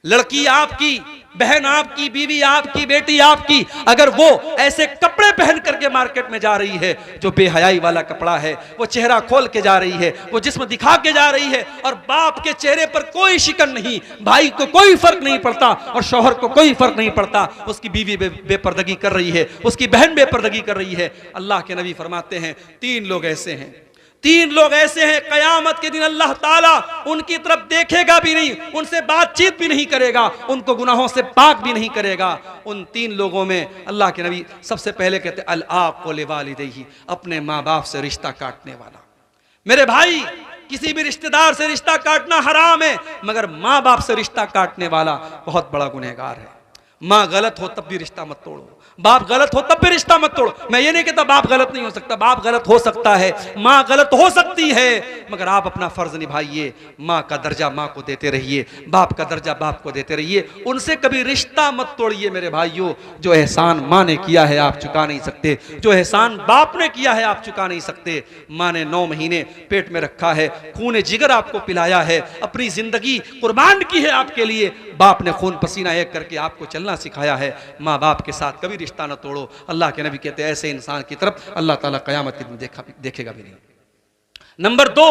लड़की आपकी, बहन आपकी, बीवी आपकी, बेटी आपकी, अगर वो ऐसे कपड़े पहन करके मार्केट में जा रही है जो बेहयाई वाला कपड़ा है, वो चेहरा खोल के जा रही है, वो जिस्म दिखा के जा रही है, और बाप के चेहरे पर कोई शिकन नहीं, भाई को कोई फर्क नहीं पड़ता और शौहर को कोई फर्क नहीं पड़ता, उसकी बीवी बेपर्दगी कर रही है, उसकी बहन बेपर्दगी कर रही है, अल्लाह के नबी फरमाते हैं 3 लोग ऐसे हैं, तीन लोग ऐसे हैं कयामत के दिन अल्लाह ताला उनकी तरफ देखेगा भी नहीं, उनसे बातचीत भी नहीं करेगा, उनको गुनाहों से पाक भी नहीं करेगा। उन तीन लोगों में अल्लाह के नबी सबसे पहले कहते हैं अल-आक़ु लिवालिदैहि, अपने माँ बाप से रिश्ता काटने वाला। मेरे भाई, किसी भी रिश्तेदार से रिश्ता काटना हराम है, मगर माँ बाप से रिश्ता काटने वाला बहुत बड़ा गुनहगार है। माँ गलत हो तब भी रिश्ता मत तोड़ो, बाप गलत हो तब भी रिश्ता मत तोड़ो। मैं ये नहीं कहता बाप गलत नहीं हो सकता, बाप गलत हो सकता है, माँ गलत हो सकती है, मगर आप अपना फर्ज निभाइए। माँ का दर्जा माँ को देते रहिए, बाप का दर्जा बाप को देते रहिए, उनसे कभी रिश्ता मत तोड़िए। मेरे भाइयों, जो एहसान माँ ने किया है आप चुका नहीं सकते, जो एहसान बाप ने किया है आप चुका नहीं सकते। माँ ने 9 महीने पेट में रखा है, खून जिगर आपको पिलाया है, अपनी जिंदगी कुर्बान की है आपके लिए, बाप ने खून पसीना एक करके आपको चलना सिखाया है। माँ बाप के साथ कभी रिश्ता न तोड़ो। अल्लाह के नबी कहते हैं ऐसे इंसान की तरफ अल्लाह ताला क़यामत के दिन देखेगा भी नहीं। नंबर 2,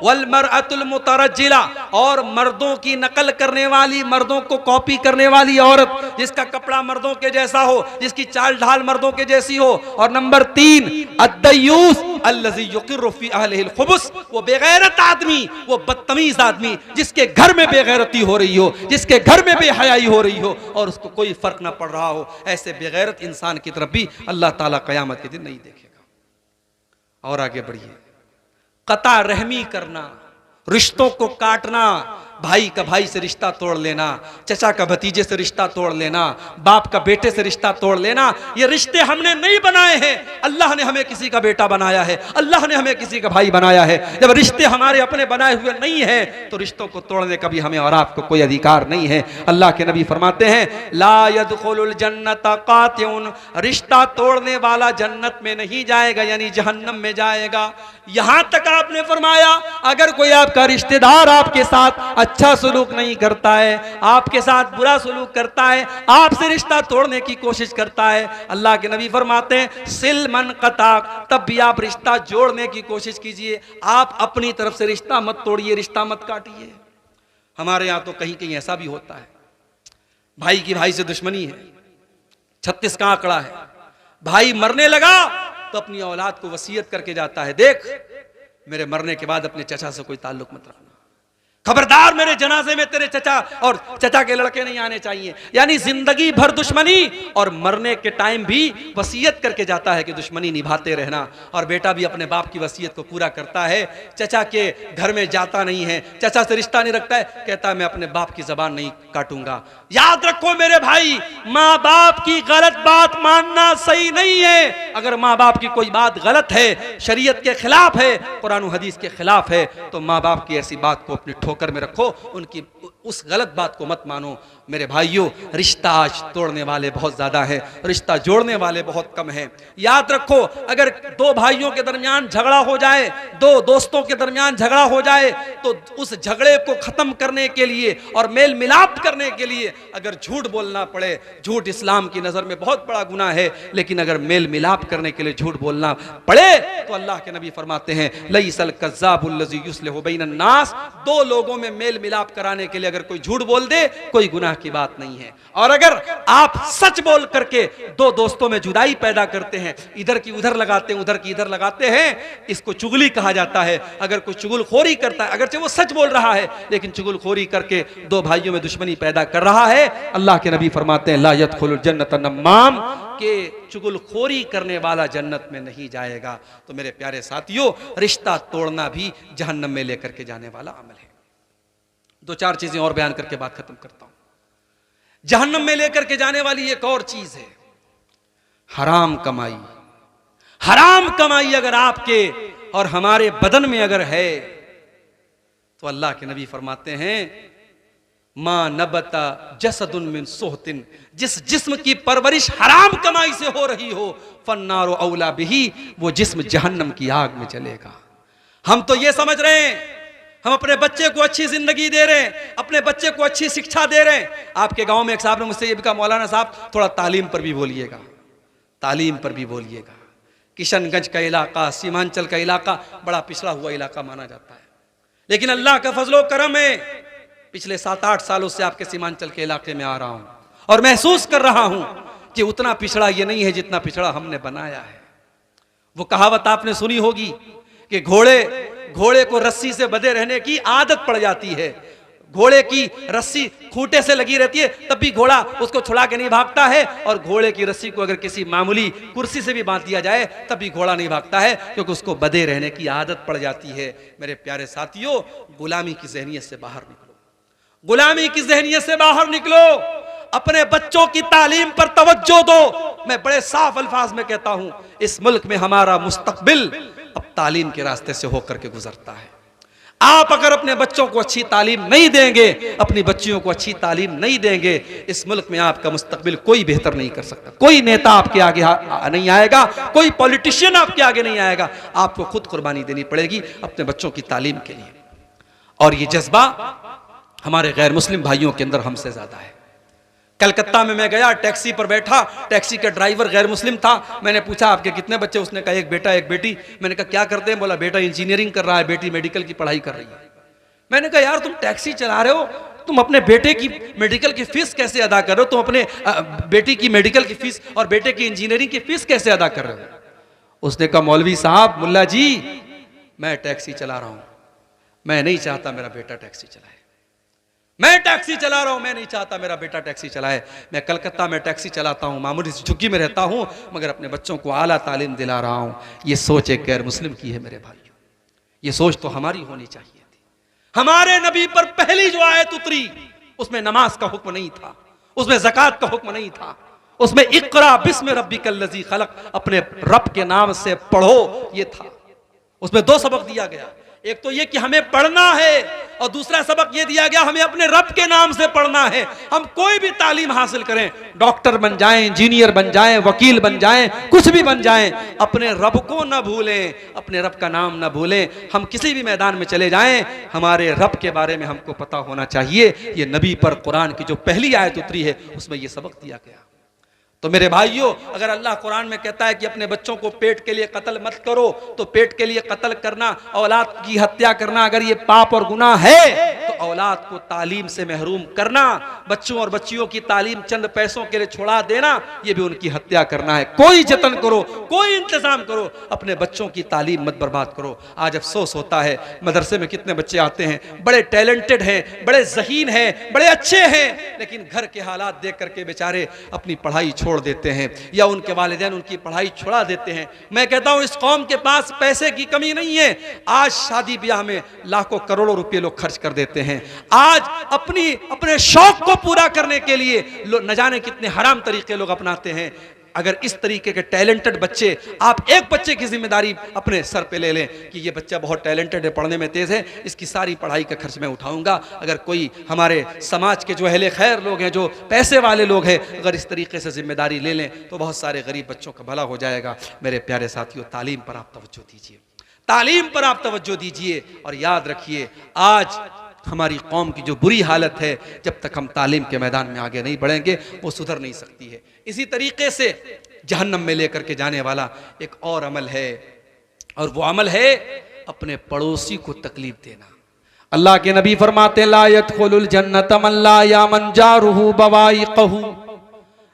वल मरअतुल मुतरज्जिला, और मर्दों की नकल करने वाली, मर्दों को कॉपी करने वाली औरत, जिसका कपड़ा मर्दों के जैसा हो, जिसकी चाल ढाल मर्दों के जैसी हो। और नंबर 3, अद्दयूस अल्लज़ी युक़िर्रु फ़ी अहलिहिल खुबुस, वो बेगैरत आदमी, वो बदतमीज आदमी जिसके घर में बेगैरती हो रही हो, जिसके घर में बेहयाई हो रही हो और उसको कोई फर्क ना पड़ रहा हो, ऐसे बेगैरत इंसान की तरफ भी अल्लाह ताला क़यामत के दिन नहीं देखेगा। और आगे बढ़िए, कता रहमी करना, रिश्तों को काटना, भाई का भाई से रिश्ता तोड़ लेना, चचा का भतीजे से रिश्ता तोड़ लेना, बाप का बेटे से रिश्ता तोड़ लेना, ये रिश्ते हमने नहीं बनाए हैं। अल्लाह ने हमें किसी का बेटा बनाया है, अल्लाह ने हमें किसी का भाई बनाया है। जब रिश्ते हमारे अपने बनाए हुए नहीं हैं तो रिश्तों को तोड़ने का भी हमें और आपको कोई अधिकार नहीं है। अल्लाह के नबी फरमाते हैं ला यदखुलुल जन्नत कातिउन, रिश्ता तोड़ने वाला जन्नत में नहीं जाएगा, यानी जहन्नम में जाएगा। यहां तक आपने फरमाया अगर कोई आपका रिश्तेदार आपके साथ अच्छा सलूक नहीं करता है, आपके साथ बुरा सलूक करता है, आपसे रिश्ता तोड़ने की कोशिश करता है, अल्लाह के नबी फरमाते हैं सिल मन कताक, तब भी आप रिश्ता जोड़ने की कोशिश कीजिए। आप अपनी तरफ से रिश्ता मत तोड़िए, रिश्ता मत काटिए। हमारे यहाँ तो कहीं कहीं ऐसा भी होता है, भाई की भाई से दुश्मनी है, 36 का आंकड़ा है, भाई मरने लगा तो अपनी औलाद को वसीयत करके जाता है, देख मेरे मरने के बाद अपने चचा से कोई ताल्लुक मत रखना, खबरदार मेरे जनाजे में तेरे चचा और चचा के लड़के नहीं आने चाहिए। यानी जिंदगी भर दुश्मनी, और मरने के टाइम भी वसीयत करके जाता है कि दुश्मनी निभाते रहना। और बेटा भी अपने बाप की वसीयत को पूरा करता है, चचा के घर में जाता नहीं है, चचा से रिश्ता नहीं रखता है, कहता है मैं अपने बाप की जबान नहीं काटूंगा। याद रखो मेरे भाई, माँ बाप की गलत बात मानना सही नहीं है। अगर माँ बाप की कोई बात गलत है, शरीयत के खिलाफ है, कुरान और हदीस के खिलाफ है, तो माँ बाप की ऐसी बात को अपनी ठोकर में रखो, उनकी उस गलत बात को मत मानो। मेरे भाइयों, रिश्ता आज तोड़ने वाले बहुत ज्यादा हैं, रिश्ता जोड़ने वाले बहुत कम हैं। याद रखो, अगर 2 भाइयों के दरमियान झगड़ा हो जाए, 2 दोस्तों के दरमियान झगड़ा हो जाए, तो उस झगड़े को खत्म करने के लिए और मेल मिलाप करने के लिए अगर झूठ बोलना पड़े, झूठ इस्लाम की नजर में बहुत बड़ा गुनाह है, लेकिन अगर मेल मिलाप करने के लिए झूठ बोलना पड़े तो अल्लाह के नबी फरमाते हैं लईसल कज़्ज़ाबुल लज़ी युस्लिहु बैनन नास, 2 लोगों में मेल मिलाप कराने के लिए अगर कोई झूठ बोल दे कोई गुनाह की बात नहीं है। और अगर आप सच बोल करके 2 दोस्तों में जुदाई पैदा करते हैं, इधर की उधर लगाते हैं, उधर की इधर लगाते हैं, इसको चुगली कहा जाता है। अगर कोई चुगलखोरी करता है, अगरचे वो सच बोल रहा है लेकिन चुगलखोरी करके 2 भाइयों में दुश्मनी पैदा कर रहा है, अल्लाह के नबी फरमाते हैं ला यदखुलुल जन्नत नम्माम, के चुगलखोरी करने वाला जन्नत में नहीं जाएगा। तो मेरे प्यारे साथियों, रिश्ता तोड़ना भी जहन्नम में लेकर के जाने वाला अमल है। 2-4 चीजें और बयान करके बात खत्म करता हूं। जहन्नम में लेकर के जाने वाली एक और चीज है हराम कमाई। हराम कमाई अगर आपके और हमारे बदन में अगर है तो अल्लाह के नबी फरमाते हैं मां नबता जसदुन मिन सुहतिन, जिस जिस्म की परवरिश हराम कमाई से हो रही हो, फन्नारो औला बिही, वो जिस्म जहन्नम की आग में चलेगा। हम तो ये समझ रहे हैं हम अपने बच्चे को अच्छी जिंदगी दे रहे हैं, अपने बच्चे को अच्छी शिक्षा दे रहे हैं। आपके गांव में एक साहब ने मुझसे ये भी कहा मौलाना साहब थोड़ा तालीम पर भी बोलिएगा, तालीम पर भी बोलिएगा। किशनगंज का इलाका, सीमांचल का इलाका बड़ा पिछड़ा हुआ इलाका माना जाता है, लेकिन अल्लाह का फजलो करम है, पिछले 7-8 सालों से आपके सीमांचल के इलाके में आ रहा हूं और महसूस कर रहा हूं कि उतना पिछड़ा ये नहीं है जितना पिछड़ा हमने बनाया है। वो कहावत आपने सुनी होगी, कि घोड़े को रस्सी से बंधे रहने की आदत पड़ जाती है। घोड़े की रस्सी खूंटे से लगी रहती है, तब भी घोड़ा उसको छुड़ा के नहीं भागता है, और घोड़े की रस्सी को अगर किसी मामूली कुर्सी से भी बांध दिया जाए तब भी घोड़ा नहीं भागता है, क्योंकि उसको बंधे रहने की आदत पड़ जाती है। मेरे प्यारे साथियों, गुलामी की ज़हनियत से बाहर निकलो, गुलामी की ज़हनियत से बाहर निकलो, अपने बच्चों की तालीम पर तवज्जो दो। मैं बड़े साफ अल्फाज में कहता हूं, इस मुल्क में हमारा मुस्तकबिल अब तालीम के रास्ते से होकर के गुजरता है। आप अगर अपने बच्चों को अच्छी तालीम नहीं देंगे, अपनी बच्चियों को अच्छी तालीम नहीं देंगे, इस मुल्क में आपका मुस्तकबिल कोई बेहतर नहीं कर सकता। कोई नेता आपके आगे नहीं आएगा, कोई पॉलिटिशियन आपके आगे नहीं आएगा। आपको खुद कुर्बानी देनी पड़ेगी अपने बच्चों की तालीम के लिए। और ये जज्बा हमारे गैर मुस्लिम भाइयों के अंदर हमसे ज्यादा है। कलकत्ता में मैं गया, टैक्सी पर बैठा, टैक्सी का ड्राइवर गैर मुस्लिम था। मैंने पूछा आपके कितने बच्चे? उसने कहा एक बेटा एक बेटी। मैंने कहा क्या करते हैं? बोला बेटा इंजीनियरिंग कर रहा है, बेटी मेडिकल की पढ़ाई कर रही है। मैंने कहा यार तुम टैक्सी चला रहे हो, तुम अपने बेटे की मेडिकल की फीस कैसे अदा कर रहे हो? तुम अपने बेटी की मेडिकल की फीस और बेटे की इंजीनियरिंग की फीस कैसे अदा कर रहे हो? उसने कहा मौलवी साहब, मुल्ला जी, मैं टैक्सी चला रहा हूं, मैं नहीं चाहता मेरा बेटा टैक्सी चलाए। मैं टैक्सी चला रहा हूं, मैं नहीं चाहता मेरा बेटा टैक्सी चलाए। मैं कलकत्ता में टैक्सी चलाता हूं, मामूली झुग्गी में रहता हूं, मगर अपने बच्चों को आला तालीम दिला रहा हूं। ये सोच एक गैर मुस्लिम की है मेरे भाइयों। ये सोच तो हमारी होनी चाहिए थी। हमारे नबी पर पहली जो आयत उतरी उसमें नमाज का हुक्म नहीं था, उसमें ज़कात का हुक्म नहीं था, उसमें इक़रा बिस्मि रब्बिकल लज़ी खलक़, अपने रब के नाम से पढ़ो, ये था। उसमें दो सबक दिया गया, एक तो ये कि हमें पढ़ना है, और दूसरा सबक ये दिया गया हमें अपने रब के नाम से पढ़ना है। हम कोई भी तालीम हासिल करें, डॉक्टर बन जाएं, इंजीनियर बन जाएं, वकील बन जाएं, कुछ भी बन जाएं, अपने रब को न भूलें, अपने रब का नाम न भूलें। हम किसी भी मैदान में चले जाएं, हमारे रब के बारे में हमको पता होना चाहिए। ये नबी पर कुरान की जो पहली आयत उतरी है उसमें ये सबक दिया गया। तो मेरे भाइयों, अगर अल्लाह कुरान में कहता है कि अपने बच्चों को पेट के लिए कत्ल मत करो, तो पेट के लिए कत्ल करना, औलाद की हत्या करना, अगर ये पाप और गुनाह है, तो औलाद को तालीम से महरूम करना, बच्चों और बच्चियों की तालीम चंद पैसों के लिए छुड़ा देना, ये भी उनकी हत्या करना है। कोई जतन करो, कोई इंतजाम करो, अपने बच्चों की तालीम मत बर्बाद करो। आज अफसोस होता है, मदरसे में कितने बच्चे आते हैं, बड़े टैलेंटेड हैं, बड़े ज़हीन हैं, बड़े अच्छे हैं, लेकिन घर के हालात देख करके बेचारे अपनी पढ़ाई छोड़ देते हैं, या उनके वालिदैन उनकी पढ़ाई छुड़ा देते हैं। मैं कहता हूं इस कौम के पास पैसे की कमी नहीं है। आज शादी ब्याह में लाखों करोड़ों रुपए लोग खर्च कर देते हैं। आज अपने शौक को पूरा करने के लिए न जाने कितने हराम तरीके लोग अपनाते हैं। अगर इस तरीके के टैलेंटेड बच्चे, आप एक बच्चे की जिम्मेदारी अपने सर पे ले लें कि ये बच्चा बहुत टैलेंटेड है, पढ़ने में तेज है, इसकी सारी पढ़ाई का खर्च मैं उठाऊंगा। अगर कोई हमारे समाज के जो अहले खैर लोग हैं, जो पैसे वाले लोग हैं, अगर इस तरीके से जिम्मेदारी ले लें तो बहुत सारे गरीब बच्चों का भला हो जाएगा। मेरे प्यारे साथियों, तालीम पर आप तवज्जो दीजिए, तालीम पर आप तवज्जो दीजिए। और याद रखिए, आज हमारी कौम की जो बुरी हालत है, जब तक हम तालीम के मैदान में आगे नहीं बढ़ेंगे वो सुधर नहीं सकती है। इसी तरीके से जहन्नम में लेकर के जाने वाला एक और अमल है, और वो अमल है अपने पड़ोसी को तकलीफ देना। अल्लाह के नबी फरमाते ला यदखुलुल जन्नत मन ला यामन जारुहु बवाइक़हु,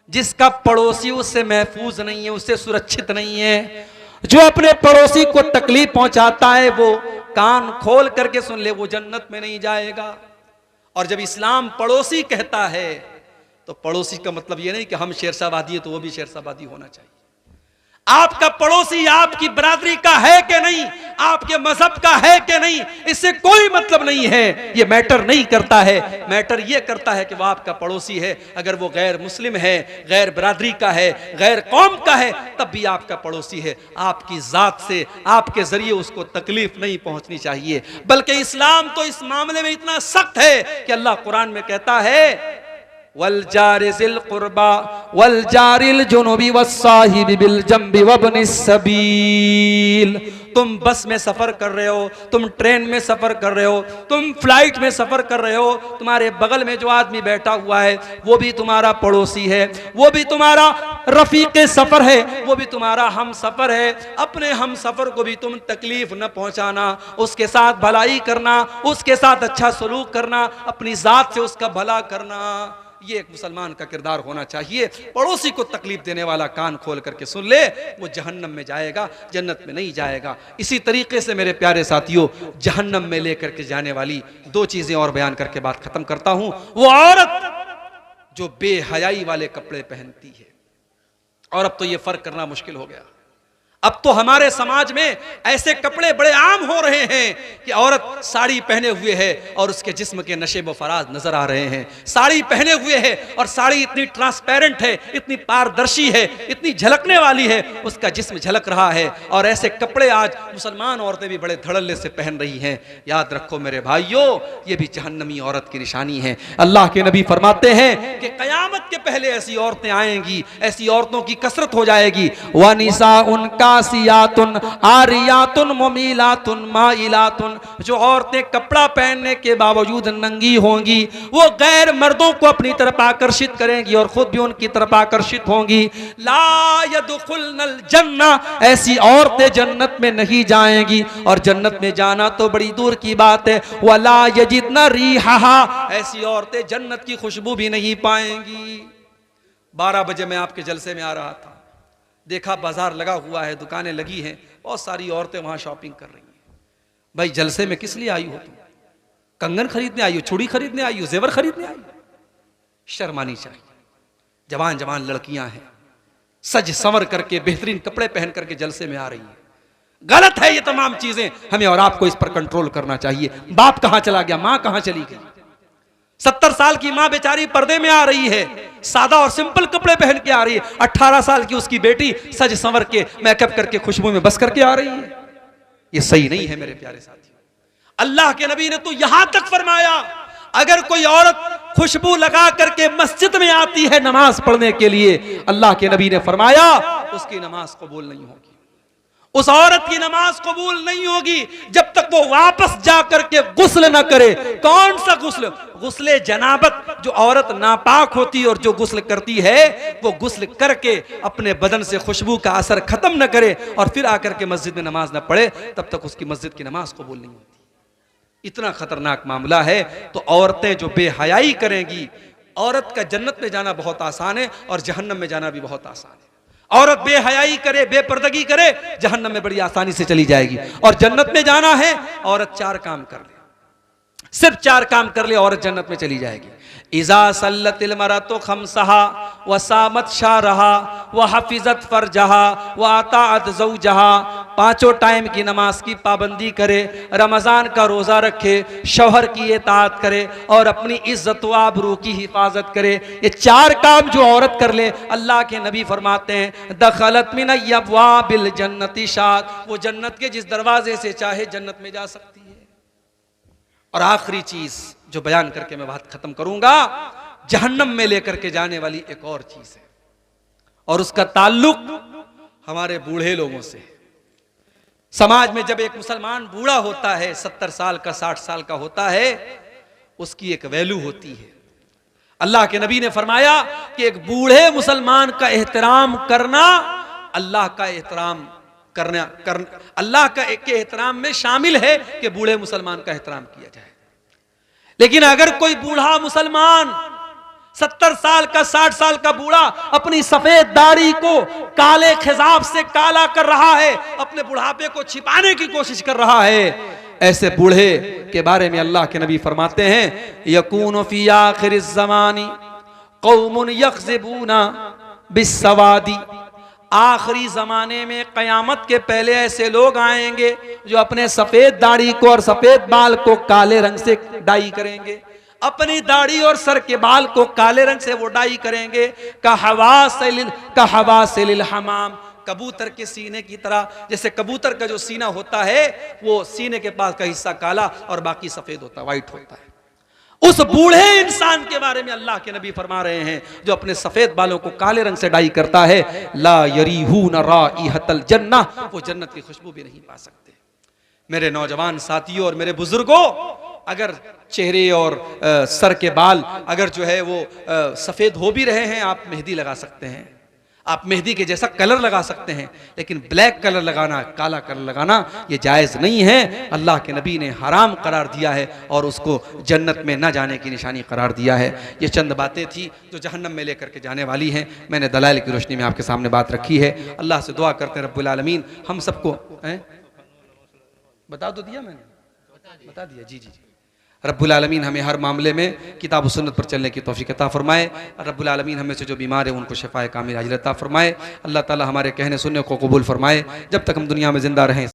जिसका पड़ोसी उससे महफूज नहीं है, उससे सुरक्षित नहीं है, जो अपने पड़ोसी को तकलीफ पहुंचाता है, वो कान खोल करके सुन ले, वो जन्नत में नहीं जाएगा। और जब इस्लाम पड़ोसी कहता है तो पड़ोसी का मतलब ये नहीं कि हम शेरशाहबादी है तो वो भी शेरशाहबादी होना चाहिए। आपका पड़ोसी आपकी बरादरी का है कि नहीं, आपके मजहब का है कि नहीं, इससे कोई मतलब नहीं है। ये मैटर नहीं करता है। मैटर ये करता है कि वो आपका पड़ोसी है। अगर वो गैर मुस्लिम है, गैर बरादरी का है, गैर कौम का है, तब भी आपका पड़ोसी है। आपकी जात से, आपके जरिए उसको तकलीफ नहीं पहुंचनी चाहिए। बल्कि इस्लाम तो इस मामले में इतना सख्त है कि अल्लाह कुरान में कहता है वल जारिल कुर्बा वल जारिल जुनुबी वस्साहिबि बिल जंबि वब्निस सबील। तुम बस में सफर कर रहे हो, तुम ट्रेन में सफर कर रहे हो, तुम फ्लाइट में सफर कर रहे हो, तुम्हारे बगल में जो आदमी बैठा हुआ है वो भी तुम्हारा पड़ोसी है, वो भी तुम्हारा रफीके सफर है, वो भी तुम्हारा हम सफर है। अपने हम सफर को भी तुम तकलीफ न पहुंचाना, उसके साथ भलाई करना, उसके साथ अच्छा सलूक करना, अपनी जात से उसका भला करना। ये एक मुसलमान का किरदार होना चाहिए। पड़ोसी को तकलीफ देने वाला कान खोल करके सुन ले, वो जहन्नम में जाएगा, जन्नत में नहीं जाएगा। इसी तरीके से मेरे प्यारे साथियों, जहन्नम में लेकर के जाने वाली दो चीजें और बयान करके बात खत्म करता हूं। वो औरत जो बेहयाई वाले कपड़े पहनती है, और अब तो ये फर्क करना मुश्किल हो गया। अब तो हमारे समाज में ऐसे कपड़े बड़े आम हो रहे हैं कि औरत साड़ी पहने हुए है और उसके जिस्म के नशे व फराज नजर आ रहे हैं। साड़ी पहने हुए है और साड़ी इतनी ट्रांसपेरेंट है, इतनी पारदर्शी है, इतनी झलकने वाली है, उसका जिस्म झलक रहा है। और ऐसे कपड़े आज मुसलमान औरतें भी बड़े धड़ल्ले से पहन रही हैं। याद रखो मेरे भाइयों, ये भी जहन्नमी औरत की निशानी है। अल्लाह के नबी फरमाते हैं कि कयामत के पहले ऐसी औरतें आएंगी, ऐसी औरतों की कसरत हो जाएगी। व निसा उनका सियातुन आरियातुन मुमीलातुन माइलातुन, जो औरतें कपड़ा पहनने के बावजूद नंगी होंगी, वो गैर मर्दों को अपनी तरफ आकर्षित करेंगी और खुद भी उनकी तरफ आकर्षित होंगी। ला यदखुलनल जन्ना, ऐसी औरतें जन्नत में नहीं जाएंगी, और जन्नत में जाना तो बड़ी दूर की बात है। वला यजिदना रीहा, ऐसी औरतें जन्नत की खुशबू भी नहीं पाएंगी। 12 बजे मैं आपके जलसे में आ रहा था, देखा बाजार लगा हुआ है, दुकानें लगी हैं, बहुत सारी औरतें वहां शॉपिंग कर रही हैं। भाई जलसे में किस लिए आई हो तुम? कंगन खरीदने आई हो, चूड़ी खरीदने आई हो, जेवर खरीदने आई हो? शर्म आनी चाहिए। जवान जवान लड़कियां हैं, सज संवर करके बेहतरीन कपड़े पहन करके जलसे में आ रही हैं। गलत है ये तमाम चीजें, हमें और आपको इस पर कंट्रोल करना चाहिए। बाप कहां चला गया, मां कहां चली गई? 70 साल की मां बेचारी पर्दे में आ रही है, सादा और सिंपल कपड़े पहन के आ रही है। 18 साल की उसकी बेटी सज संवर के मेकअप करके खुशबू में बस करके आ रही है। ये सही नहीं है मेरे प्यारे साथियों। अल्लाह के नबी ने तो यहां तक फरमाया, अगर कोई औरत खुशबू लगा करके मस्जिद में आती है नमाज पढ़ने के लिए, अल्लाह के नबी ने फरमाया उसकी नमाज कबूल नहीं होगी। उस औरत की नमाज कबूल नहीं होगी जब तक वो वापस जाकर के गुस्ल न करे। कौन सा गुस्ल? गुस्ले जनाबत। जो औरत नापाक होती है और जो गुस्ल करती है, वो गुस्ल करके अपने बदन से खुशबू का असर खत्म न करे और फिर आकर के मस्जिद में नमाज न पढ़े, तब तक उसकी मस्जिद की नमाज कबूल नहीं होती। इतना खतरनाक मामला है। तो औरतें जो बेहयाई करेंगी, औरत का जन्नत में जाना बहुत आसान है और जहन्नम में जाना भी बहुत आसान है। औरत बेहयाई करे, बेपर्दगी करे, जहन्नम में बड़ी आसानी से चली जाएगी। और जन्नत में जाना है, औरत 4 काम कर ले, सिर्फ 4 काम कर ले, औरत जन्नत में चली जाएगी। इज़ा सल्लतिल मरअतु खम्सहा व सामत शारहा व हफिजत फरजहा व अताअत ज़ौजहा, 5 टाइम की नमाज की पाबंदी करे, रमज़ान का रोज़ा रखे, शौहर की इताअत करे और अपनी इज्जत व आबरू की हिफाजत करे। ये 4 काम जो औरत कर ले, अल्लाह के नबी फरमाते हैं दखलत मिन अब्वाबिल जन्नति शात, वो जन्नत के जिस दरवाजे से चाहे जन्नत में जा सकती है। और आखिरी चीज जो बयान करके मैं बात खत्म करूंगा, जहन्नम में लेकर के जाने वाली एक और चीज है, और उसका ताल्लुक हमारे बूढ़े लोगों से। समाज में जब एक मुसलमान बूढ़ा होता है, 70 साल का, 60 साल का होता है, उसकी एक वैल्यू होती है। अल्लाह के नबी ने फरमाया कि एक बूढ़े मुसलमान का एहतराम करना अल्लाह का एहतराम करना अल्लाह का के एहतराम में शामिल है कि बूढ़े मुसलमान का एहतराम किया जाए। लेकिन अगर कोई बूढ़ा मुसलमान 70 साल का, 60 साल का बूढ़ा अपनी सफेद दाढ़ी को काले खिजाब से काला कर रहा है, अपने बुढ़ापे को छिपाने की कोशिश कर रहा है, ऐसे बूढ़े के बारे में अल्लाह के नबी फरमाते हैं यकूनु फी आखिरिज़ ज़मानी कौमुन यख्ज़िबूना बिस्सवादी, आखिरी जमाने में कयामत के पहले ऐसे लोग आएंगे जो अपने सफेद दाढ़ी को और सफेद बाल को काले रंग से डाई करेंगे, अपनी दाढ़ी और सर के बाल को काले रंग से वो डाई करेंगे। कहवासिलिल हमाम, कबूतर के सीने की तरह। जैसे कबूतर का जो सीना होता है, वो सीने के पास का हिस्सा काला और बाकी सफेद होता है, व्हाइट होता है। उस बूढ़े इंसान के बारे में अल्लाह के नबी फरमा रहे हैं जो अपने सफेद बालों को काले रंग से डाई करता है, ला यरीहून राइहतल जन्ना, वो जन्नत की खुशबू भी नहीं पा सकते। मेरे नौजवान साथियों और मेरे बुजुर्गों, अगर चेहरे और सर के बाल अगर जो है वो सफेद हो भी रहे हैं, आप मेहंदी लगा सकते हैं। आप मेहंदी के जैसा कलर लगा सकते हैं, लेकिन ब्लैक कलर लगाना, काला कलर लगाना ये जायज़ नहीं है। अल्लाह के नबी ने हराम करार दिया है और उसको जन्नत में न जाने की निशानी करार दिया है। ये चंद बातें थी जो जहन्नम में लेकर के जाने वाली हैं। मैंने दलाइल की रोशनी में आपके सामने बात रखी है। अल्लाह से दुआ करते हैं रब्बुल आलमीन हम सबको बता तो दिया, मैंने बता दिया। जी जी जी। रब्बुल आलमीन हमें हर मामले में किताब और सुन्नत पर चलने की तौफीक अता फरमाए। रब्बुल आलमीन हमें से जो बीमार है उनको शिफाए कामिल अता फरमाए। अल्लाह ताला हमारे कहने सुनने को कबूल फरमाए। जब तक हम दुनिया में जिंदा रहें